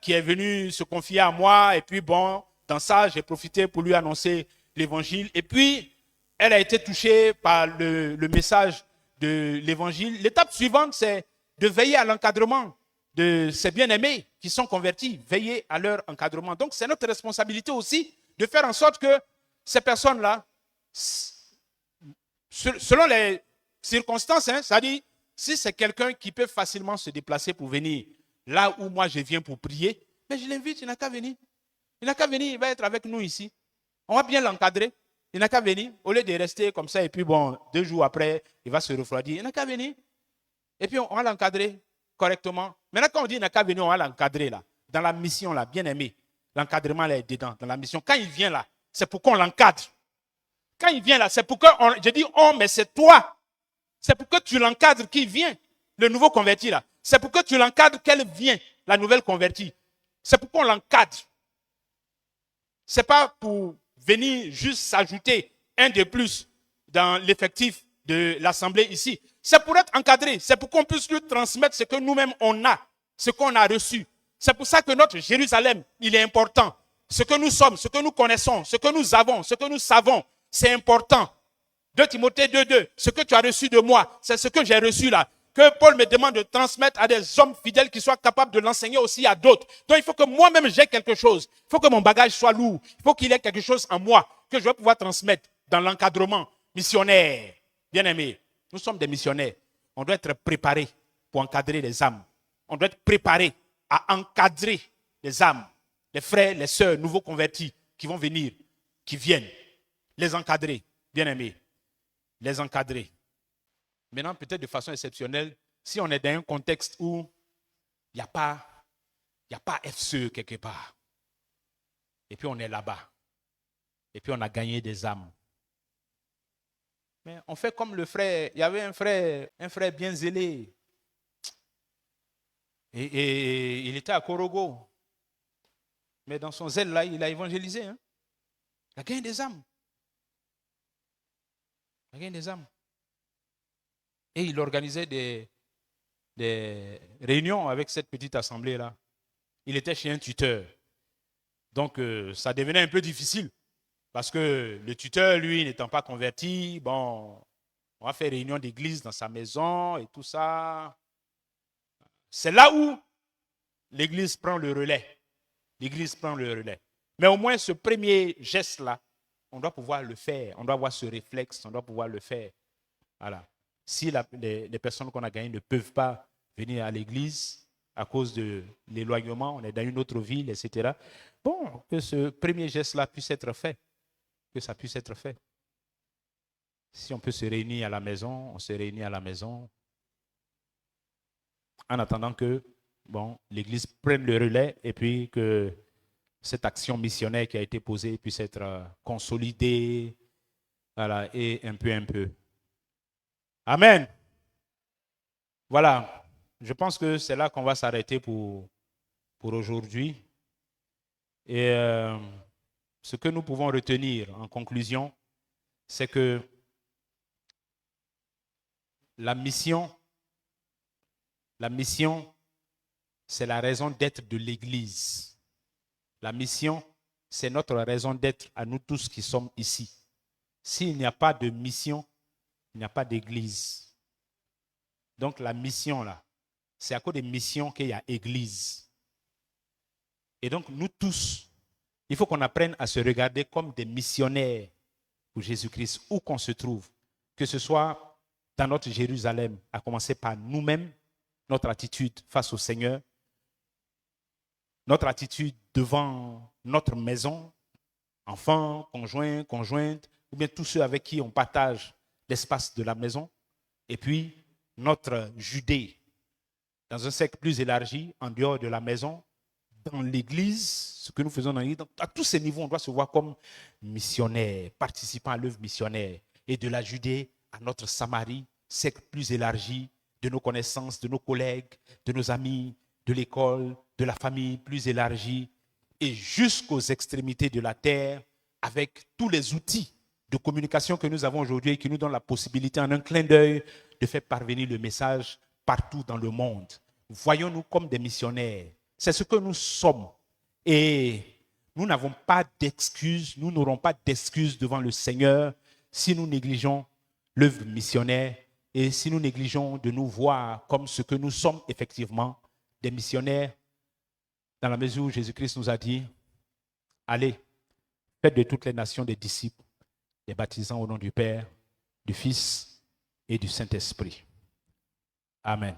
qui est venu se confier à moi. Et puis bon, dans ça, j'ai profité pour lui annoncer l'évangile. Et puis, elle a été touchée par le message de l'évangile. L'étape suivante, c'est de veiller à l'encadrement de ces bien-aimés qui sont convertis, veiller à leur encadrement. Donc, c'est notre responsabilité aussi de faire en sorte que ces personnes-là, selon les circonstances, hein, c'est-à-dire, si c'est quelqu'un qui peut facilement se déplacer pour venir là où moi je viens pour prier, mais je l'invite, il n'a qu'à venir. Il n'a qu'à venir, il va être avec nous ici. On va bien l'encadrer. Il n'a qu'à venir, au lieu de rester comme ça, et puis bon, 2 jours après, il va se refroidir. Il n'a qu'à venir. Et puis on va l'encadrer correctement. Maintenant, quand on dit il n'a qu'à venir, on va l'encadrer là. Dans la mission là, bien aimé. L'encadrement là est dedans, dans la mission. Quand il vient là, c'est pour qu'on l'encadre. Quand il vient là, c'est pour que, je dis oh, mais c'est toi. C'est pour que tu l'encadres qui vient, le nouveau converti là. C'est pour que tu l'encadres qu'elle vient, la nouvelle convertie. C'est pour qu'on l'encadre. Ce n'est pas pour venir juste s'ajouter un de plus dans l'effectif de l'assemblée ici. C'est pour être encadré. C'est pour qu'on puisse lui transmettre ce que nous-mêmes on a, ce qu'on a reçu. C'est pour ça que notre Jérusalem, il est important. Ce que nous sommes, ce que nous connaissons, ce que nous avons, ce que nous savons, c'est important. 2 Timothée 2:2, ce que tu as reçu de moi, c'est ce que j'ai reçu là. Que Paul me demande de transmettre à des hommes fidèles qui soient capables de l'enseigner aussi à d'autres. Donc il faut que moi-même j'ai quelque chose. Il faut que mon bagage soit lourd. Il faut qu'il y ait quelque chose en moi que je vais pouvoir transmettre dans l'encadrement missionnaire. Bien aimé, nous sommes des missionnaires. On doit être préparés pour encadrer les âmes. On doit être préparés à encadrer les âmes, les frères, les sœurs, nouveaux convertis qui vont venir, qui viennent. Les encadrer, bien aimés. Les encadrer. Maintenant, peut-être de façon exceptionnelle, si on est dans un contexte où il n'y a pas FCE quelque part, et puis on est là-bas, et puis on a gagné des âmes. Mais on fait comme le frère, il y avait un frère bien zélé, et il était à Korogo, mais dans son zèle là, il a évangélisé, hein? Il a gagné des âmes. Il a gagné des âmes. Et il organisait des réunions avec cette petite assemblée-là. Il était chez un tuteur. Donc, ça devenait un peu difficile. Parce que le tuteur, lui, n'étant pas converti, bon, on va faire réunion d'église dans sa maison et tout ça. C'est là où l'église prend le relais. L'église prend le relais. Mais au moins, ce premier geste-là, on doit pouvoir le faire. On doit avoir ce réflexe, on doit pouvoir le faire. Voilà. Si les personnes qu'on a gagnées ne peuvent pas venir à l'église à cause de l'éloignement, on est dans une autre ville, etc. Bon, que ce premier geste-là puisse être fait. Que ça puisse être fait. Si on peut se réunir à la maison, on se réunit à la maison. En attendant que l'église prenne le relais et puis que cette action missionnaire qui a été posée puisse être consolidée, voilà, et un peu. Amen. Voilà. je pense que c'est là qu'on va s'arrêter pour aujourd'hui. Et ce que nous pouvons retenir en conclusion, c'est que la mission, c'est la raison d'être de l'Église. La mission, c'est notre raison d'être à nous tous qui sommes ici. S'il n'y a pas de mission, il n'y a pas d'Église. Donc la mission là, c'est à cause des missions qu'il y a Église. Et donc nous tous, il faut qu'on apprenne à se regarder comme des missionnaires pour Jésus-Christ, où qu'on se trouve, que ce soit dans notre Jérusalem, à commencer par nous-mêmes, notre attitude face au Seigneur, notre attitude devant notre maison, enfants, conjoints, conjointes, ou bien tous ceux avec qui on partage l'espace de la maison, et puis notre Judée, dans un cercle plus élargi, en dehors de la maison, dans l'église, ce que nous faisons dans l'église, à tous ces niveaux, on doit se voir comme missionnaires, participants à l'œuvre missionnaire, et de la Judée à notre Samarie, cercle plus élargi, de nos connaissances, de nos collègues, de nos amis, de l'école, de la famille plus élargie, et jusqu'aux extrémités de la terre, avec tous les outils de communication que nous avons aujourd'hui et qui nous donnent la possibilité, en un clin d'œil, de faire parvenir le message partout dans le monde. Voyons-nous comme des missionnaires. C'est ce que nous sommes. Et nous n'avons pas d'excuses, nous n'aurons pas d'excuses devant le Seigneur si nous négligeons l'œuvre missionnaire et si nous négligeons de nous voir comme ce que nous sommes effectivement, des missionnaires, dans la mesure où Jésus-Christ nous a dit, allez, faites de toutes les nations des disciples, les baptisant au nom du Père, du Fils et du Saint-Esprit. Amen.